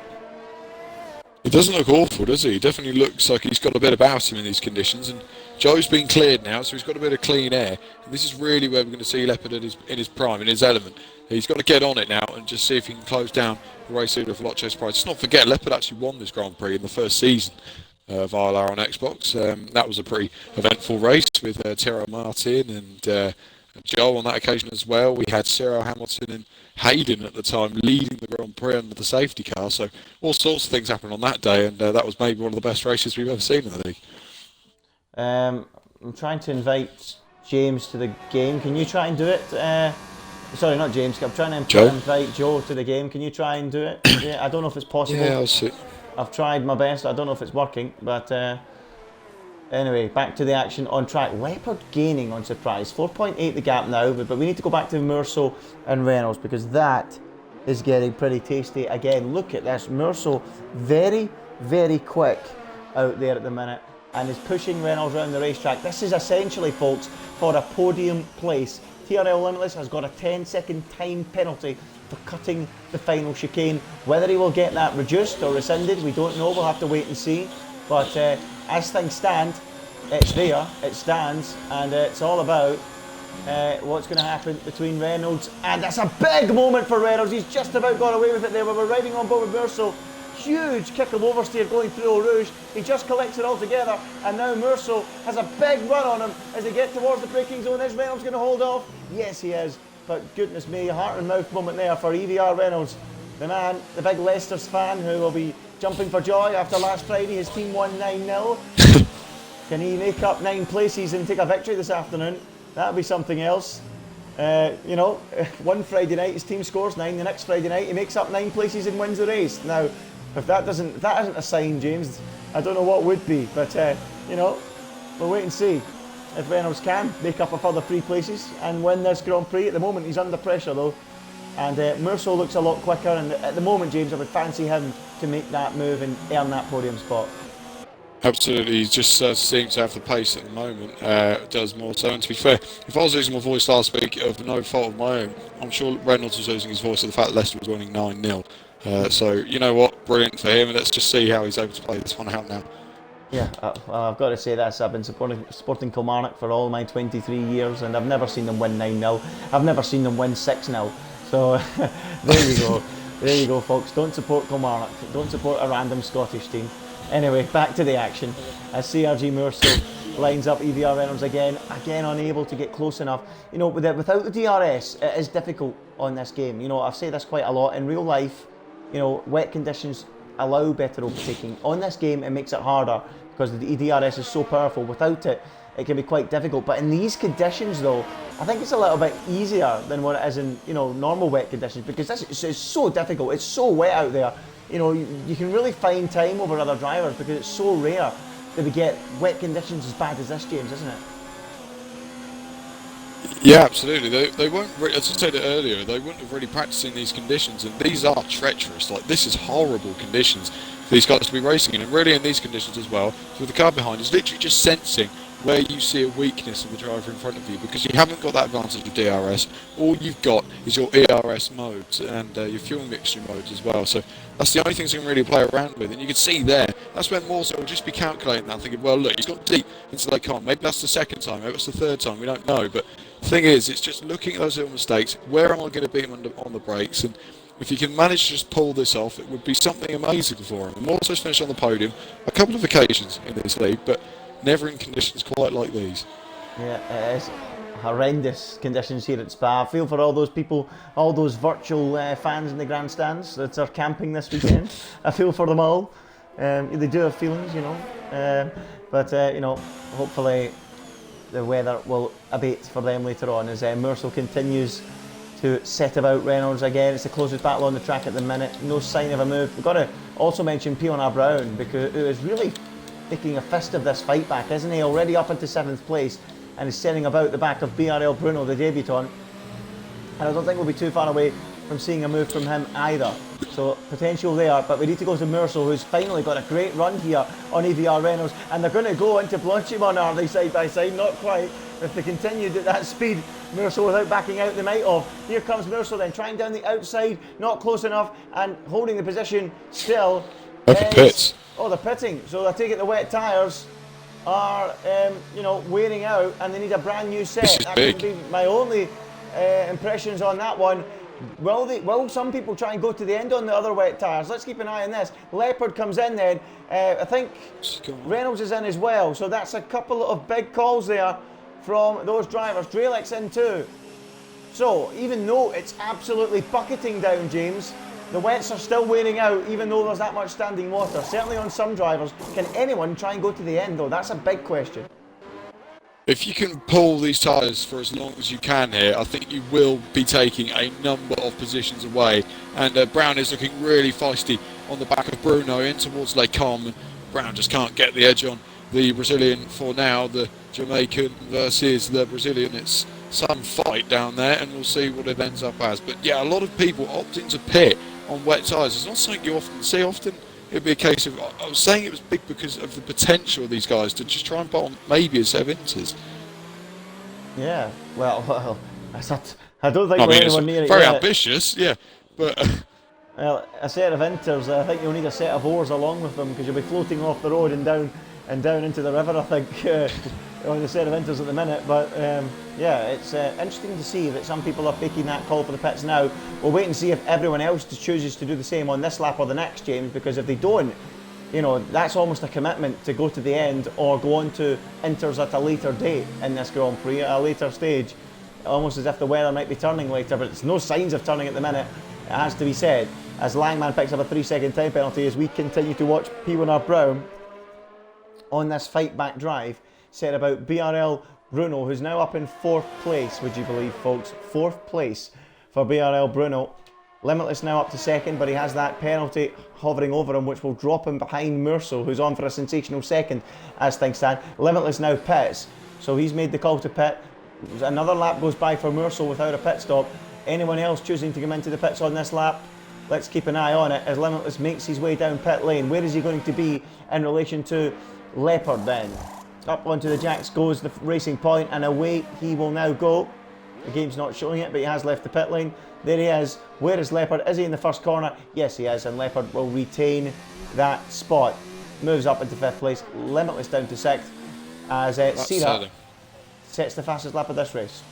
He doesn't look awful, does he? He definitely looks like he's got a bit about him in these conditions. And Joe's been cleared now, so he's got a bit of clean air. And this is really where we're going to see Leopard in his prime, in his element. He's got to get on it now and just see if he can close down the race leader for Lotto's Prize. Let's not forget, Leopard actually won this Grand Prix in the first season of ILR on Xbox. That was a pretty eventful race with Tero Martin and Joe on that occasion as well. We had Cyril Hamilton and Hayden at the time leading the Grand Prix under the safety car, so all sorts of things happened on that day, and that was maybe one of the best races we've ever seen in the league. I'm trying to invite James to the game. Can you try and do it? Sorry, not James. I'm trying to invite Joe to the game. Can you try and do it? Yeah, I don't know if it's possible. Yeah, I'll see. I've tried my best. I don't know if it's working, but anyway, back to the action on track. Leopard gaining on Surprise. 4.8 the gap now, but we need to go back to Meursault and Reynolds because that is getting pretty tasty again. Look at this. Meursault very, very quick out there at the minute and is pushing Reynolds around the racetrack. This is essentially, folks, for a podium place. TRL Limitless has got a 10-second time penalty for cutting the final chicane. Whether he will get that reduced or rescinded, we don't know. We'll have to wait and see. But as things stand, it's there, it stands, and it's all about what's going to happen between Reynolds, and that's a big moment for Reynolds. He's just about got away with it there, but we're riding on board with Meursault. Huge kick of oversteer going through Eau Rouge. He just collects it all together, and now Meursault has a big run on him as they get towards the braking zone. Is Reynolds going to hold off? Yes, he is. But goodness me, a heart and mouth moment there for EVR Reynolds. The man, the big Leicester's fan who will be jumping for joy after last Friday. His team won 9-0. Can he make up 9 places and take a victory this afternoon? That'll be something else. You know, one Friday night his team scores 9. The next Friday night he makes up 9 places and wins the race. Now, if that isn't a sign, James, I don't know what would be. But you know, we'll wait and see if Reynolds can make up a further 3 places and win this Grand Prix. At the moment, he's under pressure though, and Merceau looks a lot quicker. And at the moment, James, I would fancy him to make that move and earn that podium spot. Absolutely, he just seems to have the pace at the moment, does more so. And to be fair, if I was losing my voice last week of no fault of my own, I'm sure Reynolds was losing his voice of the fact that Leicester was winning 9-0. So, you know what, brilliant for him, and let's just see how he's able to play this one out now. Yeah, well, I've got to say this, I've been supporting Kilmarnock for all my 23 years, and I've never seen them win 9-0. I've never seen them win 6-0. So, there you go. There you go, folks. Don't support Kilmarnock. Don't support a random Scottish team. Anyway, back to the action. As CRG Merceau lines up EVR Reynolds again unable to get close enough. You know, without the DRS, it is difficult on this game. You know, I've said this quite a lot. In real life, you know, wet conditions allow better overtaking. On this game, it makes it harder because the DRS is so powerful. Without it, it can be quite difficult. But in these conditions, though, I think it's a little bit easier than what it is in, you know, normal wet conditions, because this is so difficult. It's so wet out there. You know, you can really find time over other drivers because it's so rare that we get wet conditions as bad as this, James, isn't it? Yeah, absolutely. They won't, as I said earlier, they wouldn't have really practiced in these conditions, and these are treacherous. Like, this is horrible conditions for these guys to be racing in, and really in these conditions as well. So with the car behind, it's literally just sensing where you see a weakness of the driver in front of you, because you haven't got that advantage of DRS. All you've got is your ERS modes and your fuel mixture modes as well. So that's the only things you can really play around with. And you can see there, that's when Morse will just be calculating that, thinking, well, look, he's got deep into Lake Con. Maybe that's the second time, maybe that's the third time, we don't know. But the thing is, it's just looking at those little mistakes. Where am I going to beat him on the brakes? And if you can manage to just pull this off, it would be something amazing for him. And Morse's finished on the podium a couple of occasions in this league, but never in conditions quite like these. Yeah, it is horrendous conditions here at Spa. I feel for all those people, all those virtual fans in the grandstands that are camping this weekend. I feel for them all. They do have feelings, you know. But you know, hopefully the weather will abate for them later on as Merceau continues to set about Reynolds again. It's the closest battle on the track at the minute. No sign of a move. We've got to also mention Piona Brown, because who is really making a fist of this fight back, isn't he? Already up into 7th place and is setting about the back of BRL Bruno, the debutant. And I don't think we'll be too far away from seeing a move from him either. So potential there, but we need to go to Merceau, who's finally got a great run here on EVR Reynolds, and they're going to go into Blanchimont, are they, side by side? Not quite. If they continued at that speed, Merceau, without backing out, they might have. Here comes Merceau then, trying down the outside, not close enough, and holding the position still. Pits. Oh, they're pitting. So I take it the wet tyres are, you know, wearing out, and they need a brand new set. That would be my only impressions on that one. Will some people try and go to the end on the other wet tyres? Let's keep an eye on this. Leopard comes in then. I think Reynolds is in as well. So that's a couple of big calls there from those drivers. Drelek's in too. So even though it's absolutely bucketing down, James, the wets are still wearing out, even though there's that much standing water. Certainly on some drivers. Can anyone try and go to the end though? That's a big question. If you can pull these tyres for as long as you can here, I think you will be taking a number of positions away. And Brown is looking really feisty on the back of Bruno in towards Lake Com. Brown just can't get the edge on the Brazilian for now. The Jamaican versus the Brazilian. It's some fight down there, and we'll see what it ends up as. But yeah, a lot of people opting to pit on wet tyres. It's not something you often see. Often it'd be a case of, I was saying it was big because of the potential of these guys to just try and put on maybe a set of inters. Yeah, well, I don't think we're anywhere near it very yet. Ambitious, yeah, but well, a set of inters, I think you'll need a set of oars along with them, because you'll be floating off the road and down into the river, I think, on the set of inters at the minute. But yeah, it's interesting to see that some people are making that call for the pits now. We'll wait and see if everyone else chooses to do the same on this lap or the next, James, because if they don't, you know, that's almost a commitment to go to the end or go on to inters at a later date in this Grand Prix, at a later stage, almost as if the weather might be turning later, but it's no signs of turning at the minute, it has to be said, as Langman picks up a 3-second time penalty as we continue to watch Piona Brown on this fight back drive set about BRL Bruno, who's now up in 4th place, would you believe, folks? 4th place for BRL Bruno. Limitless now up to second, but he has that penalty hovering over him, which will drop him behind Mursel, who's on for a sensational second as things stand. Limitless now pits, so he's made the call to pit. Another lap goes by for Mursel without a pit stop. Anyone else choosing to come into the pits on this lap? Let's keep an eye on it as Limitless makes his way down pit lane. Where is he going to be in relation to Leopard then? Up onto the jacks goes the racing point, and away he will now go. The game's not showing it, but he has left the pit lane. There he is. Where is Leopard? Is he in the first corner? Yes, he is, and Leopard will retain that spot. Moves up into 5th place. Limitless down to 6th as Sierra sets the fastest lap of this race.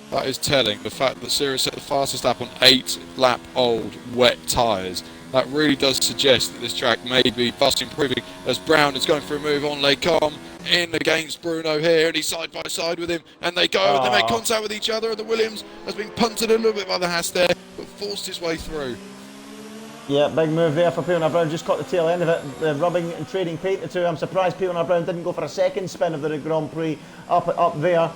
That is telling. The fact that Sierra set the fastest lap on 8-lap-old wet tyres. That really does suggest that this track may be fast improving, as Brown is going for a move on Lecom in against Bruno here, and he's side by side with him, and they go and they make contact with each other, and the Williams has been punted a little bit by the Haas there, but forced his way through. Yeah, big move there for P&R Brown, just caught the tail end of it, rubbing and trading paint the two. I'm surprised P&R Brown didn't go for a second spin of the Grand Prix up there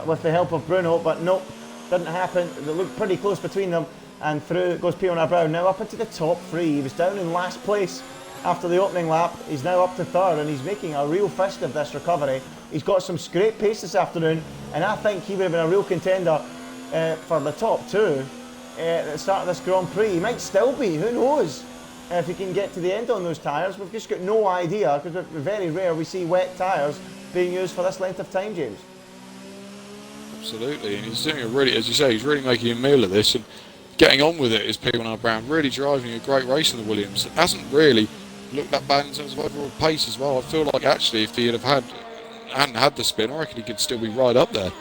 with the help of Bruno, but nope, didn't happen. They looked pretty close between them, and through goes P&R Brown, now up into the top 3. He was down in last place after the opening lap. He's now up to 3rd, and he's making a real fist of this recovery. He's got some great pace this afternoon, and I think he would have been a real contender for the top 2 at the start of this Grand Prix. He might still be, who knows, if he can get to the end on those tyres. We've just got no idea, because very rare we see wet tyres being used for this length of time, James. Absolutely, and he's doing a really, as you say, he's really making a meal of this, and getting on with it is P&R Brown, really driving a great race in the Williams. It hasn't really looked that bad in terms of overall pace as well. I feel like actually if he hadn't had the spin, I reckon he could still be right up there.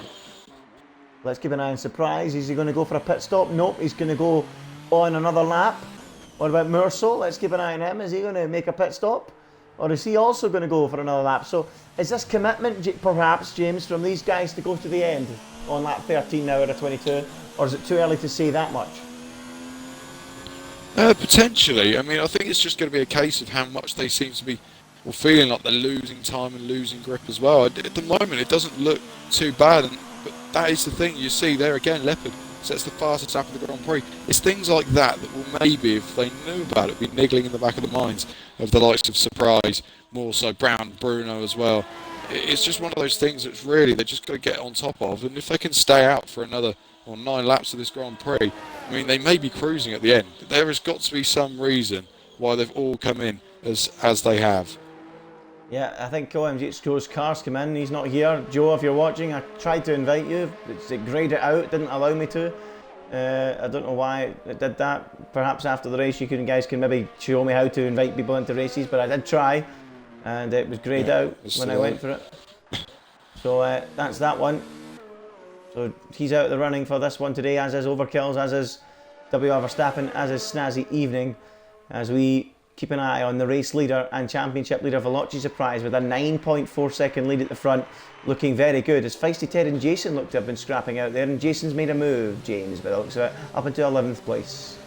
Let's keep an eye on Surprise. Is he going to go for a pit stop? Nope, he's going to go on another lap. What about Mursel? Let's keep an eye on him. Is he going to make a pit stop? Or is he also going to go for another lap? So is this commitment, perhaps, James, from these guys to go to the end on lap 13 now out of 22? Or is it too early to say that much? Potentially. I mean, I think it's just going to be a case of how much they seem to be feeling like they're losing time and losing grip as well. At the moment, it doesn't look too bad, but that is the thing. You see there again, Leopard sets the fastest lap of the Grand Prix. It's things like that that will maybe, if they knew about it, be niggling in the back of the minds of the likes of Surprise, more so Brown, Bruno as well. It's just one of those things that's really, they're just got to get on top of, and if they can stay out for another 9 laps of this Grand Prix, I mean, they may be cruising at the end. There has got to be some reason why they've all come in as they have. Yeah, I think OMG car's come in. He's not here. Joe, if you're watching, I tried to invite you. It greyed it out, didn't allow me to. I don't know why it did that. Perhaps after the race, guys can maybe show me how to invite people into races, but I did try, and it was greyed out when I went for it. So that's that one. So he's out of the running for this one today, as is Overkills, as is WR Verstappen, as is Snazzy Evening, as we keep an eye on the race leader and championship leader Veloci Surprise with a 9.4 second lead at the front, looking very good, as Feisty Ted and Jason look to have been scrapping out there, and Jason's made a move, James, but looks up into 11th place.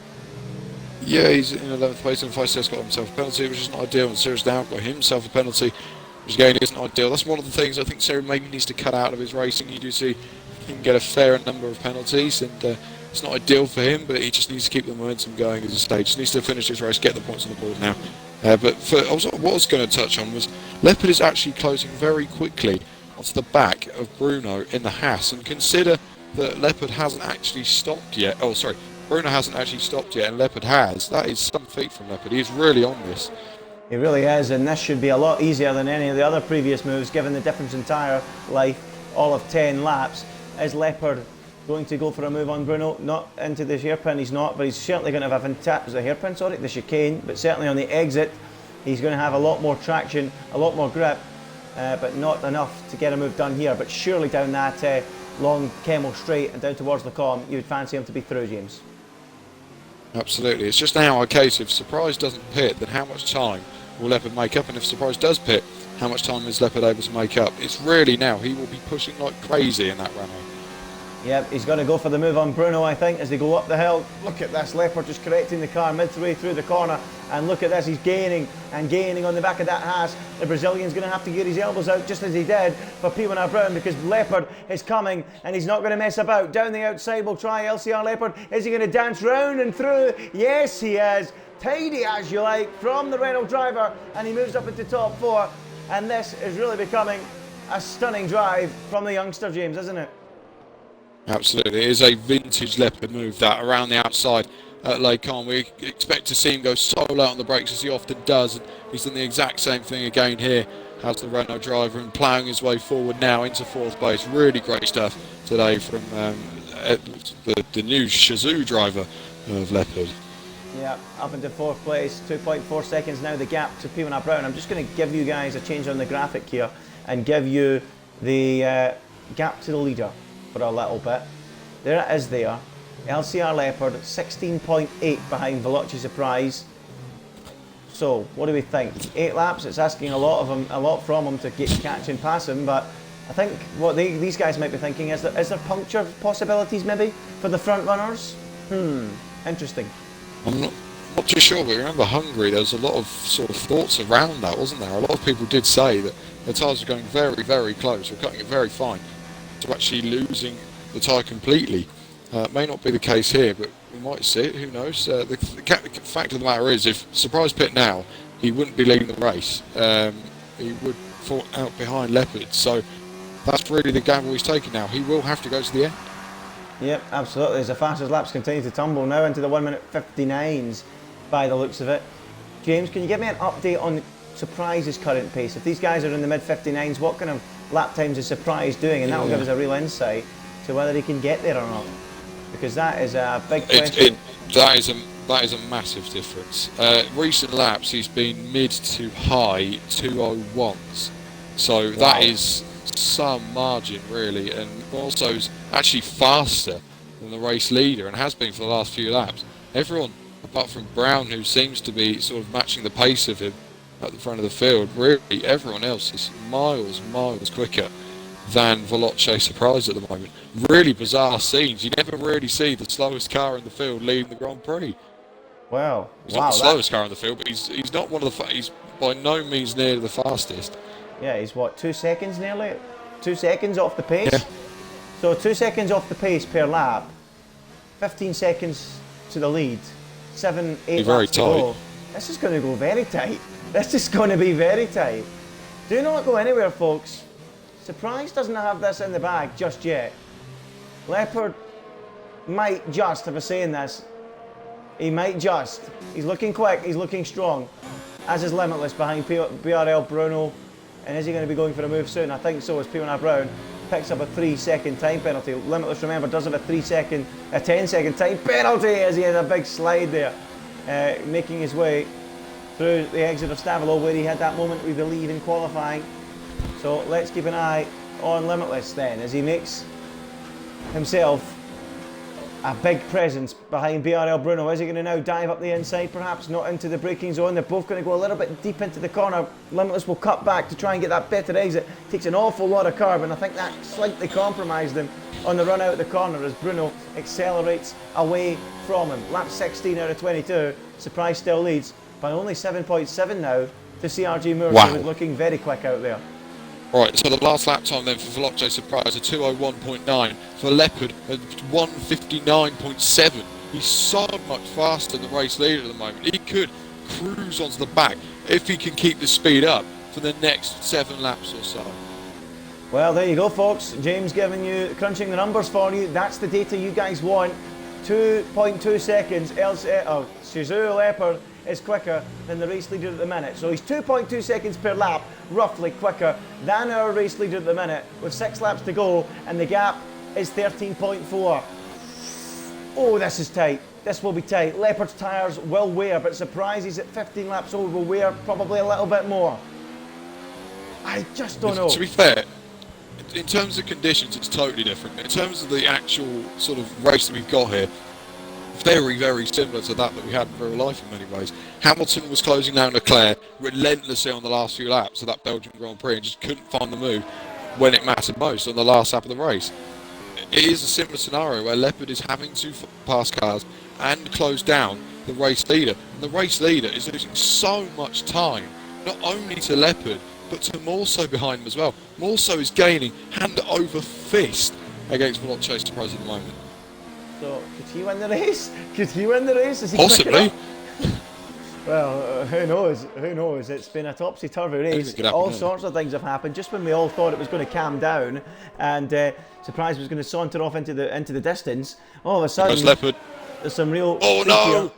Yeah, he's in 11th place, and Feisty got himself a penalty, which is not ideal, and Sarah's now got himself a penalty, which again isn't ideal. That's one of the things I think Sarah maybe needs to cut out of his racing. You do see he can get a fair number of penalties, and it's not ideal for him, but he just needs to keep the momentum going as a stage. He needs to finish this race, get the points on the board now. But what I was going to touch on was Leopard is actually closing very quickly onto the back of Bruno in the Haas, and consider that Leopard hasn't actually stopped yet. Oh, sorry, Bruno hasn't actually stopped yet, and Leopard has. That is some feat from Leopard. He is really on this. He really is, and this should be a lot easier than any of the other previous moves, given the difference in tyre life, all of 10 laps. Is Leopard going to go for a move on Bruno? Not into the hairpin, he's not, but he's certainly going to have the chicane, but certainly on the exit, he's going to have a lot more traction, a lot more grip, but not enough to get a move done here. But surely down that long Kemmel straight and down towards the Comm, you would fancy him to be through, James. Absolutely. It's just now a case if Surprise doesn't pit, then how much time will Leopard make up? And if Surprise does pit, how much time is Leopard able to make up? It's really now, he will be pushing like crazy in that runner. Yep, he's going to go for the move on Bruno, I think, as they go up the hill. Look at this, Leopard just correcting the car midway through the corner. And look at this, he's gaining and gaining on the back of that Haas. The Brazilian's going to have to get his elbows out, just as he did for P1R Brown, because Leopard is coming and he's not going to mess about. Down the outside, we'll try LCR Leopard. Is he going to dance round and through? Yes, he is. Tidy as you like from the Renault driver, and he moves up into top 4. And this is really becoming a stunning drive from the youngster, James, isn't it? Absolutely, it is a vintage Leopard move that around the outside at Lecan. We expect to see him go solo on the brakes as he often does, and he's done the exact same thing again here as the Renault driver and ploughing his way forward now into 4th place. Really great stuff today from the new Shazoo driver of Leopard. Yeah, up into 4th place, 2.4 seconds now the gap to P1R Brown. I'm just going to give you guys a change on the graphic here and give you the gap to the leader for a little bit. There it is there. LCR Leopard 16.8 behind Veloci Surprise. So what do we think? 8 laps. It's asking a lot from him to catch and pass him, but I think what these guys might be thinking is there puncture possibilities maybe for the front runners? Interesting. I'm not too sure, but remember Hungary, there was a lot of sort of thoughts around that, wasn't there? A lot of people did say that the tyres were going very, very close, or cutting it very fine, to actually losing the tyre completely. It may not be the case here, but we might see it, who knows. The fact of the matter is, if Surprise pit now, he wouldn't be leading the race. He would fall out behind Leopard, so that's really the gamble he's taking now. He will have to go to the end. Yep, absolutely. As the fastest laps continue to tumble now into the 1 minute 59s by the looks of it. James, can you give me an update on Surprise's current pace? If these guys are in the mid 59s, what kind of lap times is Surprise doing? And that will give us a real insight to whether he can get there or not. Because that is a big question. That is a massive difference. Recent laps, he's been mid to high 201s. So wow. That is some margin, really. And also is actually faster than the race leader and has been for the last few laps. Everyone, apart from Brown, who seems to be sort of matching the pace of him at the front of the field, really everyone else is miles quicker than Veloci Surprise at the moment. Really bizarre scenes. You never really see the slowest car in the field leading the Grand Prix. Wow. He's not the slowest car in the field, but he's not one of the he's by no means near the fastest. Yeah, he's what, 2 seconds nearly? 2 seconds off the pace? Yeah. So 2 seconds off the pace per lap, 15 seconds to the lead, 7-8 laps to go. This is going to go very tight. This is going to be very tight. Do not go anywhere, folks. Surprise doesn't have this in the bag just yet. Leopard might just have a say in this. He might just. He's looking quick, he's looking strong. As is Limitless behind BRL Bruno. And is he going to be going for a move soon? I think so, as P1R Brown picks up a 3-second time penalty. Limitless, remember, does have a 10-second time penalty as he has a big slide there. Making his way through the exit of Stavolo, where he had that moment, we believe, in qualifying. So let's keep an eye on Limitless then, as he makes himself a big presence behind BRL Bruno. Is he going to now dive up the inside, perhaps not into the braking zone? They're both going to go a little bit deep into the corner. Limitless will cut back to try and get that better exit. Takes an awful lot of curb, and I think that slightly compromised him on the run out of the corner as Bruno accelerates away from him. Lap 16 out of 22. Surprise still leads by only 7.7 now to CRG Moore, wow. who is looking very quick out there. Right, so the last lap time then for Veloci Surprise, a 2:01.9. For Leopard, a 1:59.7. He's so much faster than the race leader at the moment. He could cruise onto the back if he can keep the speed up for the next 7 laps or so. Well, there you go, folks. James crunching the numbers for you. That's the data you guys want. 2.2 seconds. Shazoo Leopard is quicker than the race leader at the minute. So he's 2.2 seconds per lap, roughly quicker than our race leader at the minute, with 6 laps to go, and the gap is 13.4. Oh, this is tight. This will be tight. Leopard's tyres will wear, but Surprises at 15 laps old will wear probably a little bit more. I just don't know. To be fair, in terms of conditions, it's totally different. In terms of the actual sort of race that we've got here, very, very similar to that we had in real life in many ways. Hamilton was closing down Leclerc relentlessly on the last few laps of that Belgian Grand Prix and just couldn't find the move when it mattered most on the last lap of the race. it is a similar scenario where Leopard is having to pass cars and close down the race leader. And the race leader is losing so much time, not only to Leopard, but to Morso behind him as well. Morso is gaining hand over fist against Veloce Surprise at the moment. So, could he win the race? Could he win the race? Is he Possibly. Well, who knows? Who knows? It's been a topsy-turvy race. All sorts of things have happened. Just when we all thought it was going to calm down, and Surprise was going to saunter off into the distance, all of a sudden, there's some real. Oh no!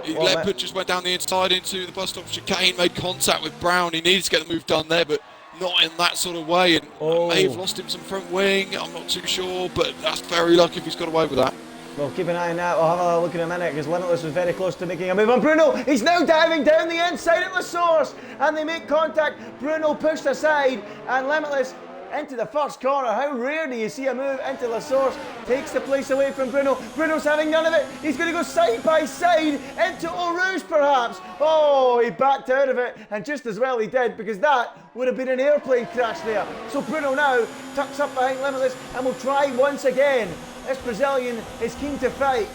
Leopard just went down the inside into the bus stop chicane, made contact with Brown. He needs to get the move done there, but not in that sort of way. And may have lost him some front wing. I'm not too sure, but that's very lucky if he's got away with that. Well, keep an eye on that. We'll have a look in a minute because Limitless was very close to making a move on Bruno. He's now diving down the inside at the source and they make contact. Bruno pushed aside and Limitless into the first corner. How rare do you see a move into the source? Takes the place away from Bruno. Bruno's having none of it. He's going to go side by side into Eau Rouge perhaps. Oh, he backed out of it and just as well he did because that would have been an airplane crash there. So Bruno now tucks up behind Limitless and will try once again. This Brazilian is keen to fight,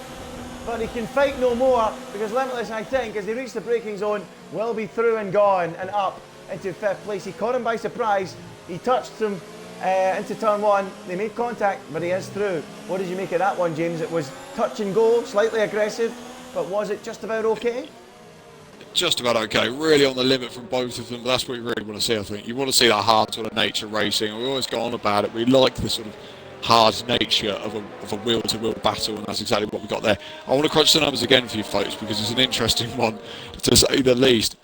but he can fight no more because Limitless, I think, as they reach the braking zone, will be through and gone and up into 5th place. He caught him by surprise. He touched him into turn 1. They made contact, but he is through. What did you make of that one, James? It was touch and go, slightly aggressive, but was it just about okay? Just about okay. Really on the limit from both of them, but that's what you really want to see, I think. You want to see that hard sort of nature racing. We always go on about it. We like the sort of hard nature of a wheel-to-wheel battle, and that's exactly what we got there. I want to crunch the numbers again for you folks because it's an interesting one, to say the least.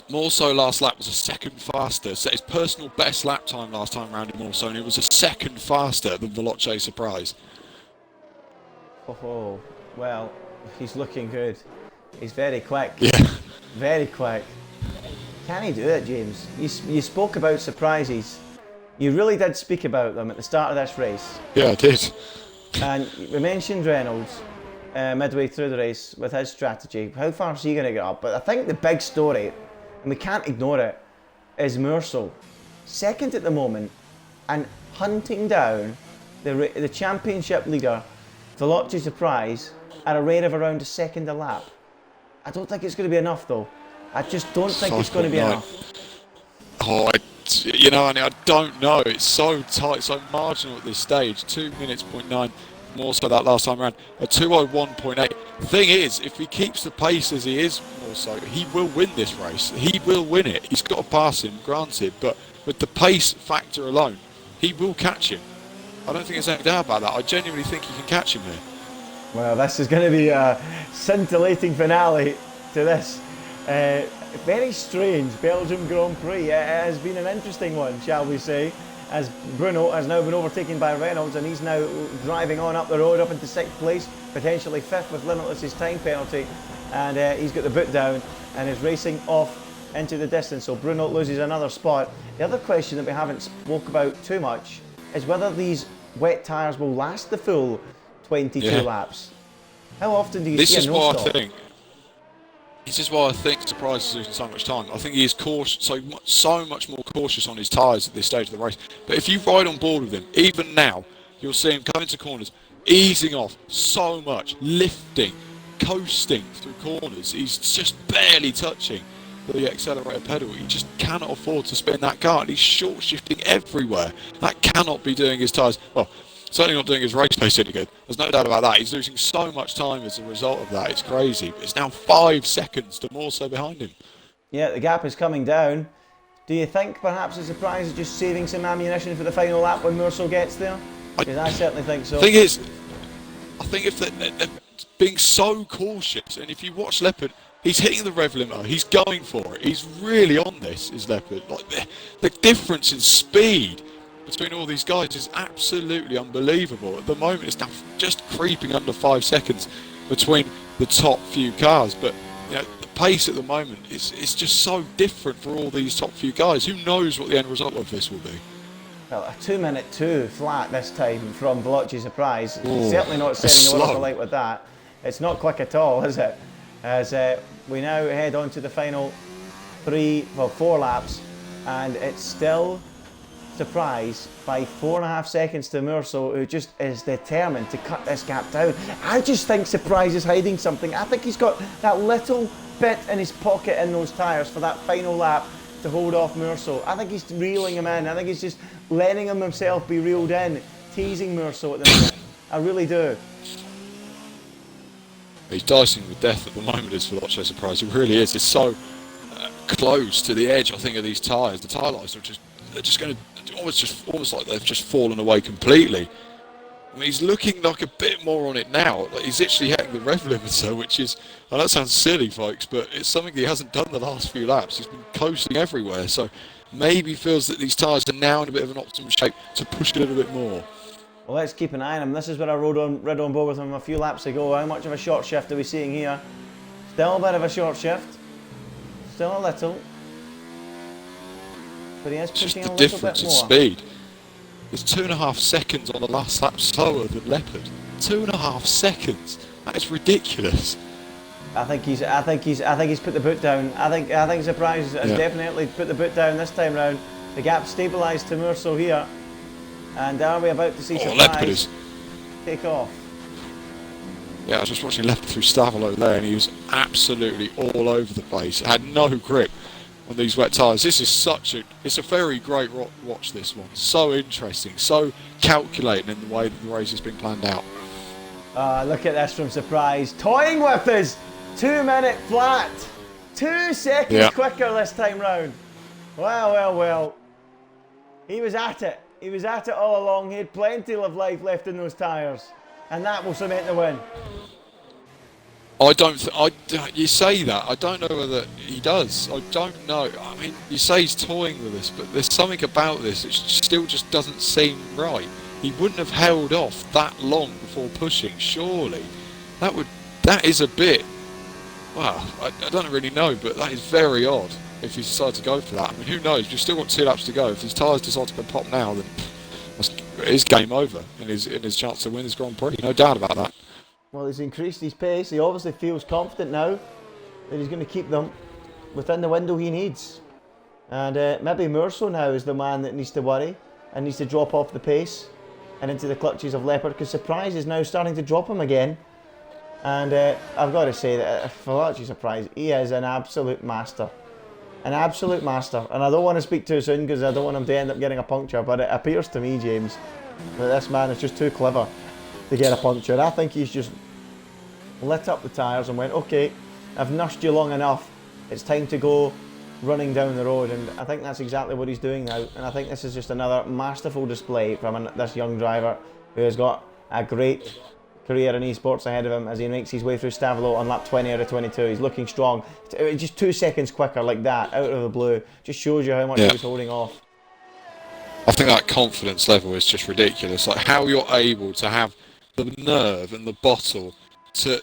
Morso last lap was a second faster. Set his personal best lap time last time round in Morso, and it was a second faster than Veloce Surprise. Oh, well, he's looking good. He's very quick. Yeah. Very quick. Can he do it, James? You spoke about surprises. You really did speak about them at the start of this race. Yeah, I did. And we mentioned Reynolds midway through the race with his strategy. How far is he going to get up? But I think the big story, and we can't ignore it, is Morso. Second at the moment and hunting down the championship leader, Veloce Surprise, at a rate of around a second a lap. I don't think it's going to be enough though. I just don't think it's going to be enough. Oh, you know, I don't know. It's so tight, so marginal at this stage. 2 minutes, 0.9 more so that last time around. A 2:01.8. Thing is, if he keeps the pace as he is more so, he will win this race. He will win it. He's got to pass him, granted, but with the pace factor alone, he will catch him. I don't think there's any doubt about that. I genuinely think he can catch him here. Well, this is going to be a scintillating finale to this very strange Belgian Grand Prix. It has been an interesting one, shall we say, as Bruno has now been overtaken by Reynolds and he's now driving on up the road up into 6th place, potentially 5th with Limitless's time penalty, and he's got the boot down and is racing off into the distance, so Bruno loses another spot. The other question that we haven't spoke about too much is whether these wet tyres will last the full 22 laps. How often do you see a no-stop? This is why I think Surprise is losing so much time. I think he is cautious, so much more cautious on his tyres at this stage of the race. But if you ride on board with him, even now, you'll see him come into corners, easing off so much, lifting, coasting through corners. He's just barely touching the accelerator pedal. He just cannot afford to spin that car, and he's short shifting everywhere. That cannot be doing his tyres. Well, certainly not doing his race pace any good. There's no doubt about that. He's losing so much time as a result of that. It's crazy. It's now 5 seconds to Morso behind him. Yeah, the gap is coming down. Do you think perhaps the Surprise is just saving some ammunition for the final lap when Morso gets there? Because I certainly think so. The thing is, I think if they're being so cautious, and if you watch Leopard, he's hitting the rev limiter. He's going for it. He's really on this, is Leopard. Like the difference in speed between all these guys is absolutely unbelievable. At the moment, it's now just creeping under 5 seconds between the top few cars. But you know, the pace at the moment is just so different for all these top few guys. Who knows what the end result of this will be? Well, a 2:02 flat this time from Veloce Surprise. Certainly not setting the world alight with that. It's not quick at all, is it? As we now head on to the final 4 laps, and it's still surprise by 4.5 seconds to Merso, who just is determined to cut this gap down. I just think Surprise is hiding something. I think he's got that little bit in his pocket in those tyres for that final lap to hold off Merso. I think he's reeling him in. I think he's just letting him himself be reeled in, teasing Merso at the minute. I really do. He's dicing with death at the moment, is Veloce Surprise. It really is. It's so close to the edge, I think, of these tyres. The tyre lights are just going to almost like they've just fallen away completely. I mean, he's looking like a bit more on it now. Like, he's actually hitting the rev limiter, which is, well, that sounds silly, folks, but it's something he hasn't done the last few laps. He's been coasting everywhere, so maybe feels that these tyres are now in a bit of an optimum shape to push a little bit more. Well, let's keep an eye on him. This is what I rode on board with him a few laps ago. How much of a short shift are we seeing here? Still a bit of a short shift. Still a little. But he is pushing a little bit more. Just the difference in speed. It's 2.5 seconds on the last lap slower than Leopard. 2.5 seconds. That is ridiculous. I think he's put the boot down. I think Surprise has definitely put the boot down this time round. The gap stabilised to Merso here. And are we about to see Surprise take off? Yeah, I was just watching Leopard through Stavolo there, and he was absolutely all over the place. Had no grip on these wet tyres. This is it's a very great watch, this one. So interesting, so calculating in the way that the race has been planned out. Look at this from Surprise. Toying with us! 2 minute flat! 2 seconds quicker this time round. Well. He was at it. He was at it all along. He had plenty of life left in those tyres. And that will cement the win. You say that. I don't know whether he does. I don't know. I mean, you say he's toying with us, but there's something about this that still just doesn't seem right. He wouldn't have held off that long before pushing, surely. That is a bit... Well, I don't really know, but that is very odd if he decided to go for that. I mean, who knows? We've still got 2 laps to go. If his tyres decide to go pop now, then it's game over in his chance to win this Grand Prix. No doubt about that. Well, he's increased his pace. He obviously feels confident now that he's going to keep them within the window he needs. And maybe Merso now is the man that needs to worry and needs to drop off the pace and into the clutches of Leopard, because Surprise is now starting to drop him again. And I've got to say that Veloce Surprise, he is an absolute master. An absolute master. And I don't want to speak too soon because I don't want him to end up getting a puncture, but it appears to me, James, that this man is just too clever to get a puncture. I think he's just lit up the tyres and went, okay, I've nursed you long enough, it's time to go running down the road. And I think that's exactly what he's doing now. And I think this is just another masterful display from this young driver who has got a great career in esports ahead of him as he makes his way through Stavolo on lap 20 out of 22. He's looking strong. Just 2 seconds quicker like that, out of the blue. Just shows you how much he was holding off. I think that confidence level is just ridiculous. Like how you're able to have the nerve and the bottle to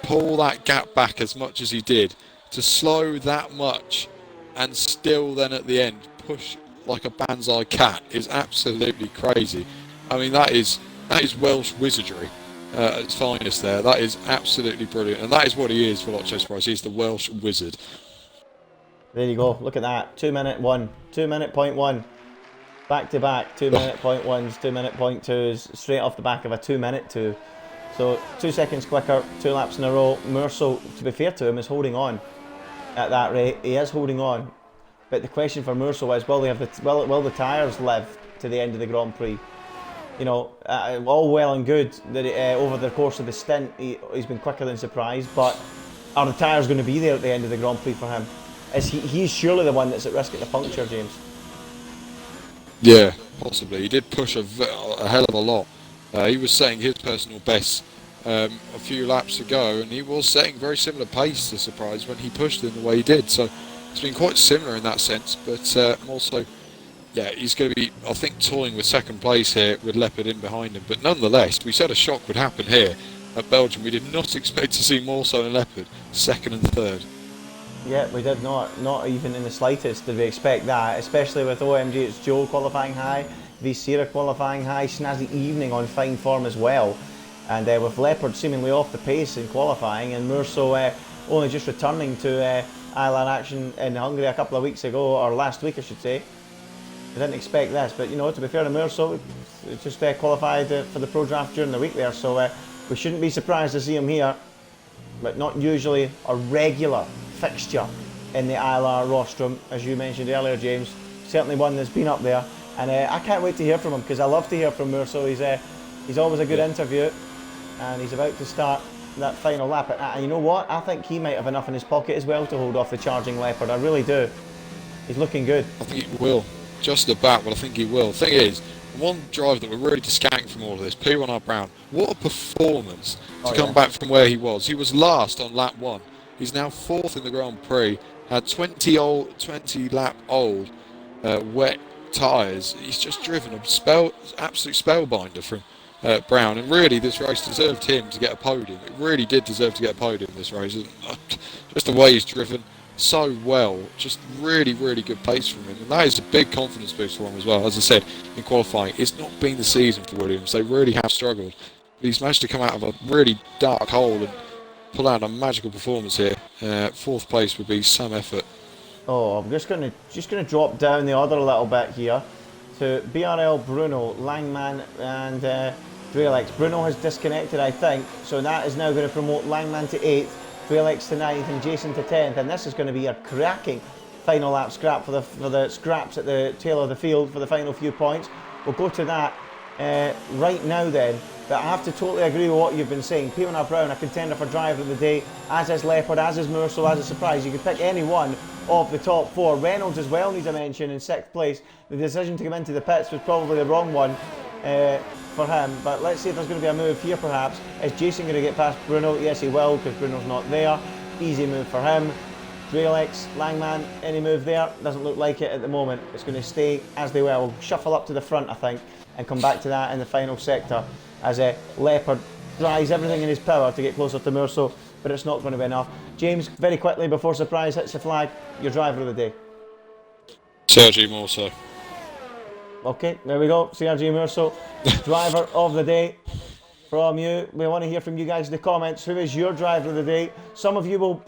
pull that gap back as much as he did, to slow that much and still then at the end push like a Banzai cat is absolutely crazy. I mean, that is Welsh wizardry at its finest there. That is absolutely brilliant, and that is what he is for Veloce Surprise. He's the Welsh wizard. There you go, look at that. 2 minute 1, 2 minute point 1. Back to back, 2 minute point 1s, 2 minute point 2s, straight off the back of a 2 minute 2. So 2 seconds quicker, 2 laps in a row. Merso, to be fair to him, is holding on at that rate. He is holding on. But the question for Merso is, will the tyres live to the end of the Grand Prix? You know, all well and good that over the course of the stint he's been quicker than Surprise, but are the tyres going to be there at the end of the Grand Prix for him? He's surely the one that's at risk at the puncture, James. Yeah, possibly. He did push a hell of a lot. He was setting his personal best a few laps ago, and he was setting very similar pace to Surprise when he pushed in the way he did. So it's been quite similar in that sense, but also... Yeah, he's going to be, I think, toying with second place here with Leopard in behind him. But nonetheless, we said a shock would happen here at Belgium. We did not expect to see more so than Leopard, second and third. Yeah, we did not even in the slightest did we expect that, especially with OMG, it's Joe qualifying high, Visera qualifying high, Snazzy Evening on fine form as well. And with Leopard seemingly off the pace in qualifying, and Merso only just returning to ILR action in Hungary a couple of weeks ago, or last week I should say. I didn't expect this, but you know, to be fair to Merso, just qualified for the Pro Draft during the week there, so we shouldn't be surprised to see him here, but not usually a regular fixture in the ILR rostrum, as you mentioned earlier, James. Certainly one that's been up there, and I can't wait to hear from him, because I love to hear from Merso. He's always a good interview, and he's about to start that final lap. And you know what? I think he might have enough in his pocket as well to hold off the charging Leopard. I really do. He's looking good. I think he will. Just about, but I think he will. The thing is, one driver that we're really discounting from all of this, P1R Brown, what a performance to come back from where he was. He was last on lap 1. He's now 4th in the Grand Prix, had 20 lap old wet tyres. He's just driven a absolute spellbinder from Brown, and really this race deserved him to get a podium. It really did deserve to get a podium this race. Just the way he's driven so well, just really good pace from him, and that is a big confidence boost for him as well. As I said in qualifying, it's not been the season for Williams. They really have struggled, but he's managed to come out of a really dark hole and pull out a magical performance here. 4th place would be some effort. Oh, I'm just gonna drop down the order a little bit here to BRL Bruno, Langman and Drelex. Bruno has disconnected, I think, so that is now going to promote Langman to 8th, Drelex to 9th and Jason to 10th, and this is going to be a cracking final lap scrap for the scraps at the tail of the field for the final few points. We'll go to that right now then, but I have to totally agree with what you've been saying. P1R Brown, a contender for driver of the day, as is Leopard, as is Merso, as a surprise. You could pick any one of the top 4. Reynolds as well needs a mention in 6th place. The decision to come into the pits was probably the wrong one for him, but let's see if there's going to be a move here perhaps. Is Jason going to get past Bruno? Yes, he will, because Bruno's not there. Easy move for him. Drelex, Langman, any move there? Doesn't look like it at the moment. It's going to stay as they were. We'll shuffle up to the front, I think, and come back to that in the final sector as Leopard tries everything in his power to get closer to Merso, but it's not going to be enough. James, very quickly before surprise hits the flag, your driver of the day. Sergi Morso. Okay, there we go. Sergi Merso, driver of the day from you. We want to hear from you guys in the comments. Who is your driver of the day? Some of you will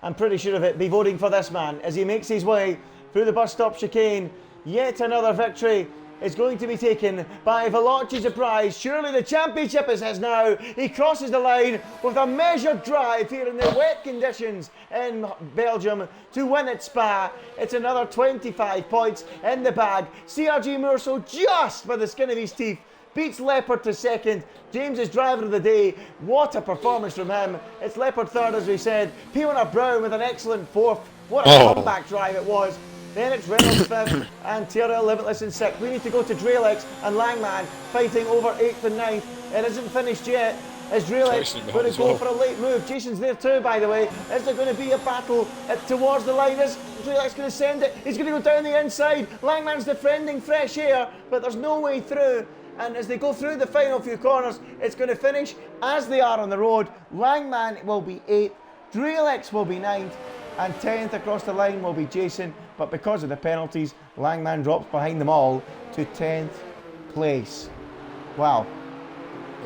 I'm pretty sure of it, be voting for this man as he makes his way through the bus stop chicane. Yet another victory is going to be taken by Veloci Prize. Surely the championship is his now. He crosses the line with a measured drive here in the wet conditions in Belgium to win at Spa. It's another 25 points in the bag. CRG Merso, just by the skin of his teeth, beats Leopard to 2nd. James is driver of the day. What a performance from him. It's Leopard 3rd, as we said. P1R Brown with an excellent 4th. What a comeback drive it was. Then it's Reynolds 5th and Tyrrell Limitless in 6th. We need to go to Drelex and Langman fighting over 8th and 9th. It isn't finished yet. Is Drelex going to go for a late move? Jason's there too, by the way. Is there going to be a battle towards the line? Is Drelex going to send it? He's going to go down the inside. Langman's defending fresh air, but there's no way through. And as they go through the final few corners, it's going to finish as they are on the road. Langman will be 8th, Drelex will be 9th, and 10th across the line will be Jason. But because of the penalties, Langman drops behind them all to 10th place. Wow.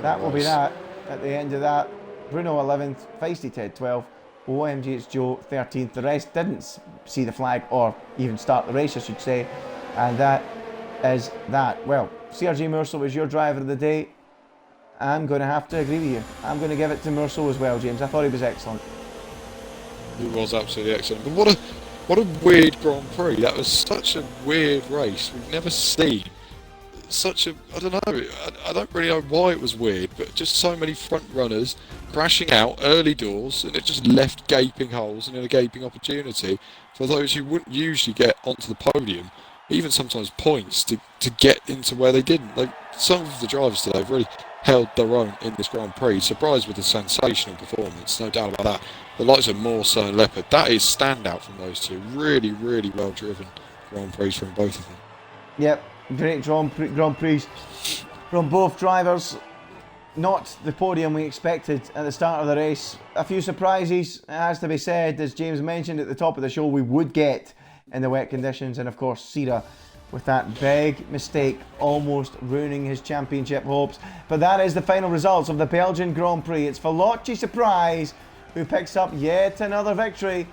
That will be that at the end of that. Bruno 11th, Feisty Ted 12th, OMG it's Joe 13th. The rest didn't see the flag or even start the race, I should say. And that is that. Well, CRG Merso was your driver of the day. I'm going to have to agree with you. I'm going to give it to Merso as well, James. I thought he was excellent. He was absolutely excellent. But what a weird Grand Prix. That was such a weird race. We've never seen such a... I don't know. I don't really know why it was weird, but just so many front runners crashing out early doors, and it just left gaping holes and a gaping opportunity for those who wouldn't usually get onto the podium, even sometimes points, to get into where they didn't. Some of the drivers today have really held their own in this Grand Prix. Surprised with a sensational performance, no doubt about that. The likes of Morso and Leopard, that is standout from those two. Really well driven Grand Prix from both of them. Yep, great Grand Prix from both drivers. Not the podium we expected at the start of the race. A few surprises, it has to be said, as James mentioned at the top of the show, we would get in the wet conditions, and of course Sira with that big mistake almost ruining his championship hopes. But that is the final results of the Belgian Grand Prix. It's Veloci Prize who picks up yet another victory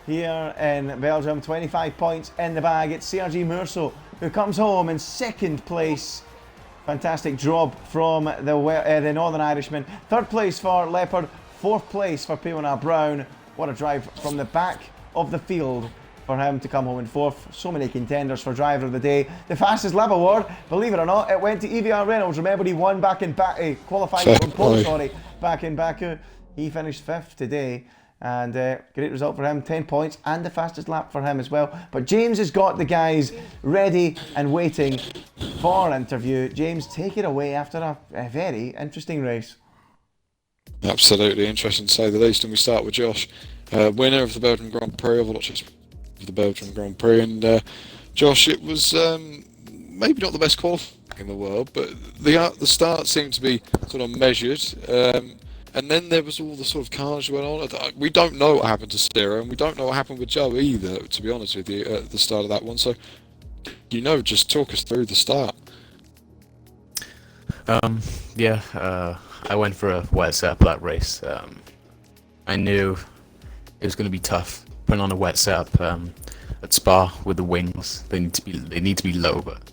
here in Belgium. 25 points in the bag. It's CRG Merso who comes home in second place. Fantastic job from the Northern Irishman. Third place for Leopard, fourth place for Piona Brown. What a drive from the back of the field for him to come home in fourth. So many contenders for driver of the day. The fastest lap award, believe it or not, it went to EVR Reynolds. Remember, he won back in qualified from pole, back in Baku. He finished fifth today. And great result for him, 10 points and the fastest lap for him as well. But James has got the guys ready and waiting for interview. James, take it away after a very interesting race. Absolutely interesting to say the least, and we start with Josh, winner of the Belgian Grand Prix, of the Belgian Grand Prix, and Josh, it was maybe not the best qualifying in the world, but the start seemed to be sort of measured. And then there was all the sort of carnage went on. We don't know what happened to Sarah, and we don't know what happened with Joe either, to be honest with you, at the start of that one. So, just talk us through the start. I went for a wet setup for that race. I knew it was going to be tough putting on a wet setup at Spa with the wings. They need to be low, but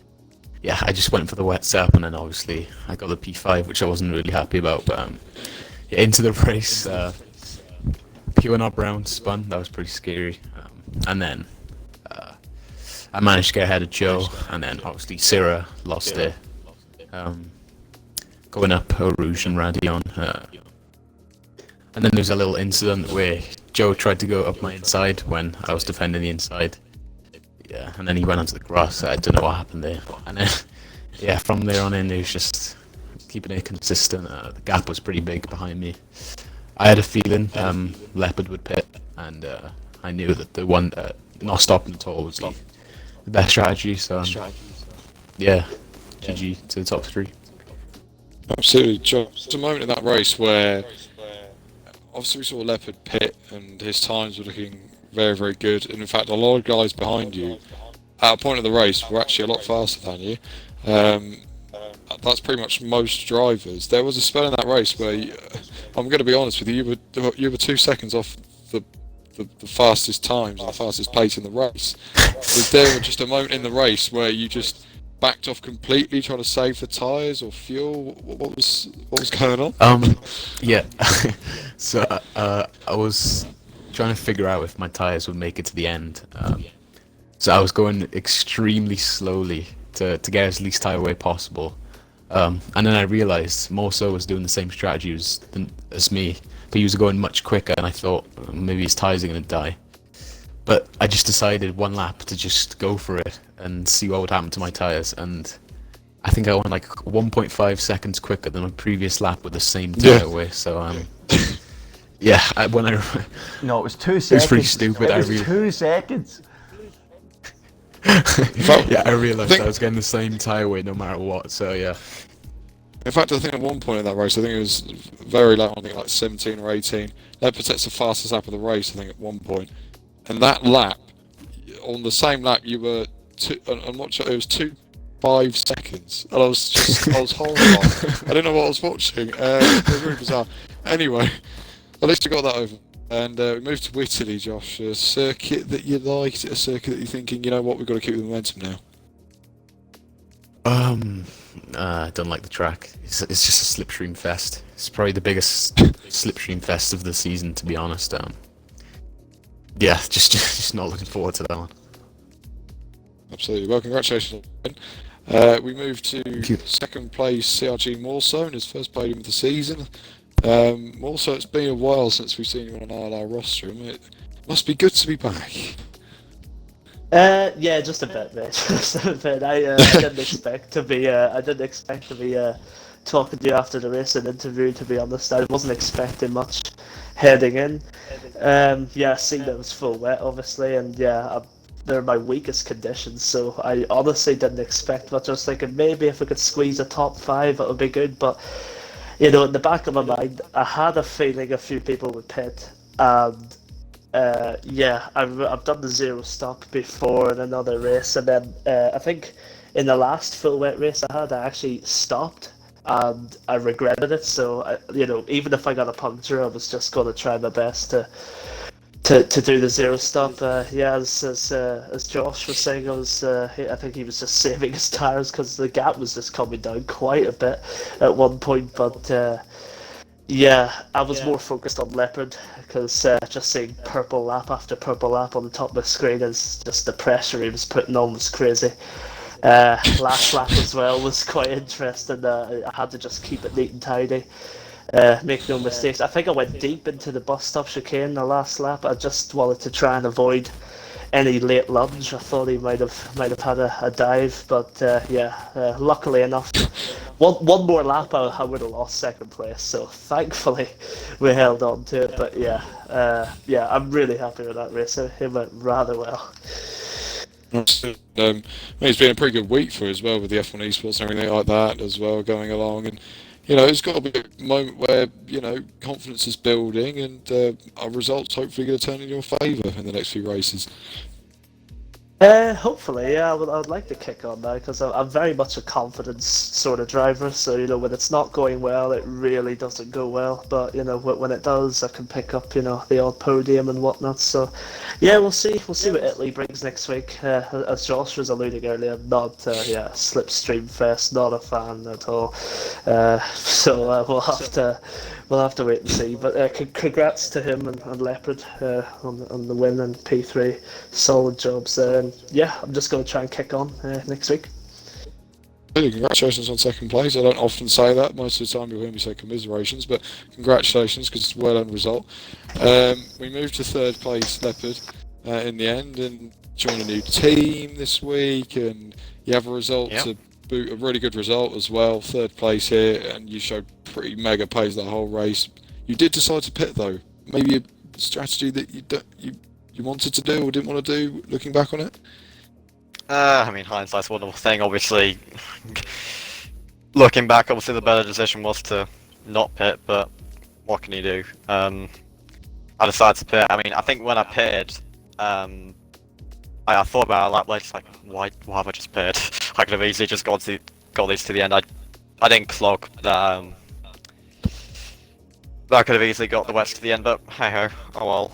yeah, I just went for the wet setup, and then obviously I got the P5, which I wasn't really happy about, but. Into the race, Piona Brown spun. That was pretty scary. And then I managed to get ahead of Joe, and then obviously Sarah lost it. Going up Eau Rouge and Radion. And then there was a little incident where Joe tried to go up my inside when I was defending the inside. Yeah, and then he went onto the grass. I don't know what happened there. And then, from there on in, it was just keeping it consistent. The gap was pretty big behind me. I had a feeling Leopard would pit, and I knew that the one not stopping at all was the best strategy. So GG to the top three. Absolutely, just a moment in that race where obviously we saw Leopard pit, and his times were looking very, very good. And in fact, a lot of guys behind you at a point of the race were actually a lot faster than you. That's pretty much most drivers. There was a spell in that race where I'm going to be honest with you, you were 2 seconds off the fastest times and the fastest pace in the race. Was there just a moment in the race where you just backed off completely, trying to save the tyres or fuel? What was going on? So I was trying to figure out if my tyres would make it to the end. So I was going extremely slowly to get as least tyre away possible. And then I realised Morso was doing the same strategy as me, but he was going much quicker, and I thought maybe his tyres are going to die. But I just decided one lap to just go for it and see what would happen to my tyres, and I think I went like 1.5 seconds quicker than my previous lap with the same tyre away. So No, it was 2 seconds. It was pretty stupid. It was 2 seconds. I realised I was getting the same tyre weight no matter what, so yeah. In fact, I think at one point in that race, I think it was very late, I think like 17 or 18, Leopard sets the fastest lap of the race, I think at one point. And that lap, on the same lap, you were, it was 2.5 seconds. And I was horrified. I didn't know what I was watching. It was really bizarre. Anyway, at least we got that over. And we moved to Italy, Josh. A circuit that you liked, a circuit that you're thinking, you know what, we've got to keep the momentum now. I don't like the track. It's just a slipstream fest. It's probably the biggest slipstream fest of the season, to be honest. Just not looking forward to that one. Absolutely. Well, congratulations. We moved to second place CRG Morso in his first podium of the season. Also, it's been a while since we've seen you on an ILR roster. It must be good to be back. Just a bit, mate. Just a bit. I didn't expect to be. Talking to you after the race and interview. To be honest, I wasn't expecting much heading in. Seeing that it was full wet, obviously, and they're my weakest conditions. So I honestly didn't expect much. I was thinking maybe if we could squeeze a top 5, it would be good, but. In the back of my mind, I had a feeling a few people would pit, and I've done the 0 stop before in another race, and then I think in the last full wet race I actually stopped, and I regretted it. So even if I got a puncture, I was just going to try my best to do the zero stop. As Josh was saying, I think he was just saving his tires because the gap was just coming down quite a bit at one point. But I was more focused on Leopard because just seeing purple lap after purple lap on the top of the screen is just the pressure he was putting on was crazy. Last lap as well was quite interesting. I had to just keep it neat and tidy. Make no mistakes. I think I went deep into the bus stop chicane the last lap. I just wanted to try and avoid any late lunge. I thought he might have had a dive, but luckily enough, one more lap I would have lost second place. So thankfully we held on to it. But I'm really happy with that race. It went rather well. It's been a pretty good week for as well with the F1 Esports and everything like that as well going along, and it's got to be a moment where confidence is building and our results hopefully going to turn in your favour in the next few races. Hopefully, yeah. I would like to kick on now because I'm very much a confidence sort of driver. So when it's not going well, it really doesn't go well. But when it does, I can pick up the odd podium and whatnot. So yeah, we'll see. We'll see what Italy brings next week. As Josh was alluding earlier, I'm not Slipstream Fest, not a fan at all. We'll have to wait and see. But congrats to him and Leopard on the win and P3. Solid jobs there. And I'm just going to try and kick on next week. Congratulations on second place. I don't often say that. Most of the time you'll hear me say commiserations, but congratulations because it's a well-earned result. We moved to third place, Leopard, in the end, and joined a new team this week, and you have a result to boot, a really good result as well. Third place here, and you showed pretty mega pace the whole race. You did decide to pit though. Maybe a strategy that you wanted to do or didn't want to do, looking back on it? Hindsight's a wonderful thing. Obviously, looking back, obviously the better decision was to not pit, but what can you do? I decided to pit. I think when I pitted, I thought about it like why have I just pitted? I could have easily just got these to the end. I didn't clog that. I could have easily got the wets to the end, but hey ho, oh well.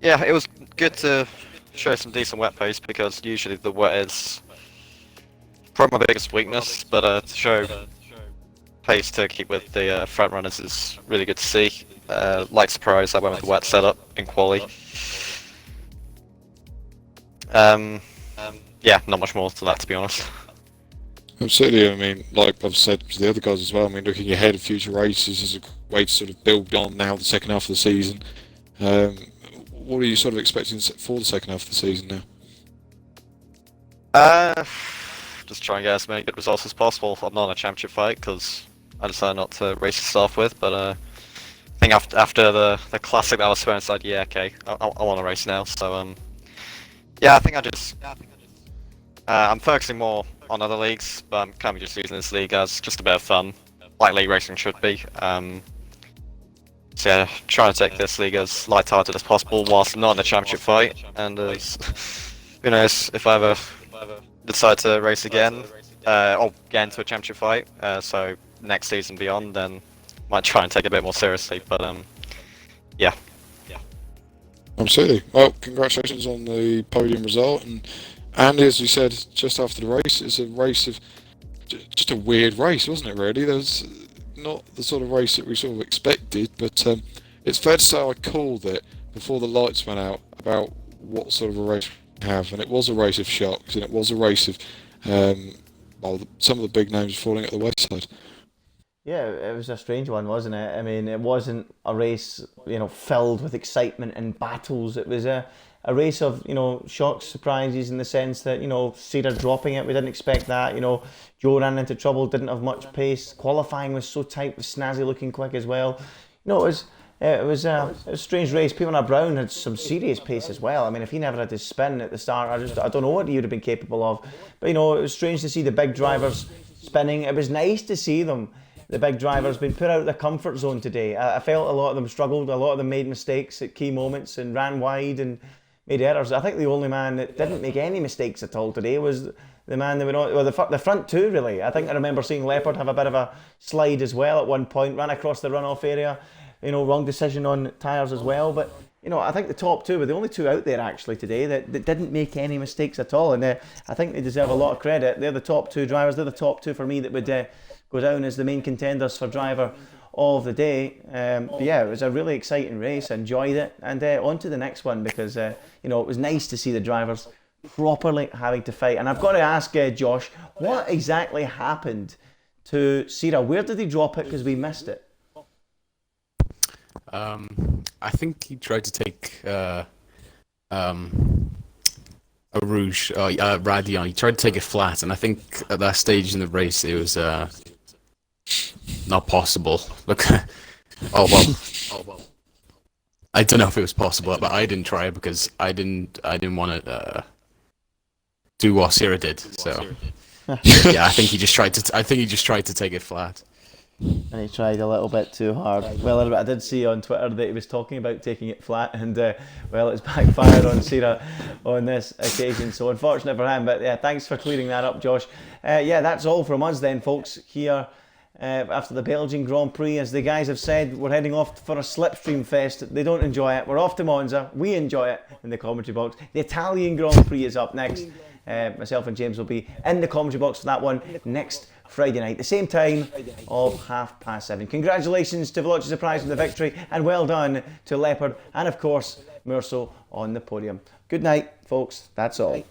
It was good to show some decent wet pace because usually the wet is probably my biggest weakness, but to show pace to keep with the front runners is really good to see. Like surprise, I went with the wet setup in quali. Not much more to that, to be honest. Absolutely. Like I've said to the other guys as well, looking ahead of future races is a way to sort of build on now the second half of the season. What are you sort of expecting for the second half of the season now? Just try and get as many good results as possible. I'm not in a championship fight because I decided not to race to start with, but I think after the classic that I was swearing inside, I want to race now. So I think I'm focusing more on other leagues, but I'm kind of just using this league as just a bit of fun, like league racing should be. Trying to take this league as light-hearted as possible whilst not in the championship fight, and who knows if I ever decide to race again, or get into a championship fight, so next season beyond, then might try and take it a bit more seriously, but yeah. Absolutely. Well, congratulations on the podium result, and as you said just after the race, it's a race of just a weird race, wasn't it? Really, there's not the sort of race that we sort of expected, but it's fair to say I called it before the lights went out about what sort of a race we have, and it was a race of shocks, and it was a race of some of the big names falling at the wayside. Yeah, it was a strange one, wasn't it? It wasn't a race, filled with excitement and battles. It was a race of, shocks, surprises, in the sense that, Cedar dropping it, we didn't expect that. Joe ran into trouble, didn't have much pace. Qualifying was so tight with Snazzy looking quick as well. It was a strange race. Pieter Brown had some serious pace as well. If he never had his spin at the start, I don't know what he would have been capable of. But, it was strange to see the big drivers spinning. It was nice to see them. The big drivers been put out of their comfort zone today. I felt a lot of them struggled. A lot of them made mistakes at key moments and ran wide and made errors. I think the only man that didn't make any mistakes at all today was the man that went on, the front two, really. I think I remember seeing Leopard have a bit of a slide as well at one point, ran across the runoff area. wrong decision on tyres as well. But I think the top two were the only two out there actually today that didn't make any mistakes at all, and I think they deserve a lot of credit. They're the top two drivers. They're the top two for me that would go down as the main contenders for driver of the day. But yeah, it was a really exciting race. Enjoyed it, and on to the next one, because it was nice to see the drivers properly having to fight. And I've got to ask Josh, what exactly happened to Sira? Where did he drop it? Because we missed it. I think he tried to take a Rouge, Radion. He tried to take it flat, and I think at that stage in the race it was not possible. Look, oh well. I don't know if it was possible, but I didn't try it because I didn't want to do what Sira did. So yeah, I think he just tried to take it flat. And he tried a little bit too hard. Well, I did see on Twitter that he was talking about taking it flat, and it's backfired on Sira on this occasion. So unfortunate for him, but yeah, thanks for clearing that up, Josh. Yeah, that's all from us then, folks, here after the Belgian Grand Prix. As the guys have said, we're heading off for a slipstream fest. They don't enjoy it. We're off to Monza. We enjoy it in the commentary box. The Italian Grand Prix is up next. Myself and James will be in the commentary box for that one next Friday night, the same time of 7:30. Congratulations to Veloci Surprise on the victory, and well done to Leopard and of course Merso on the podium. Good night, folks. That's all.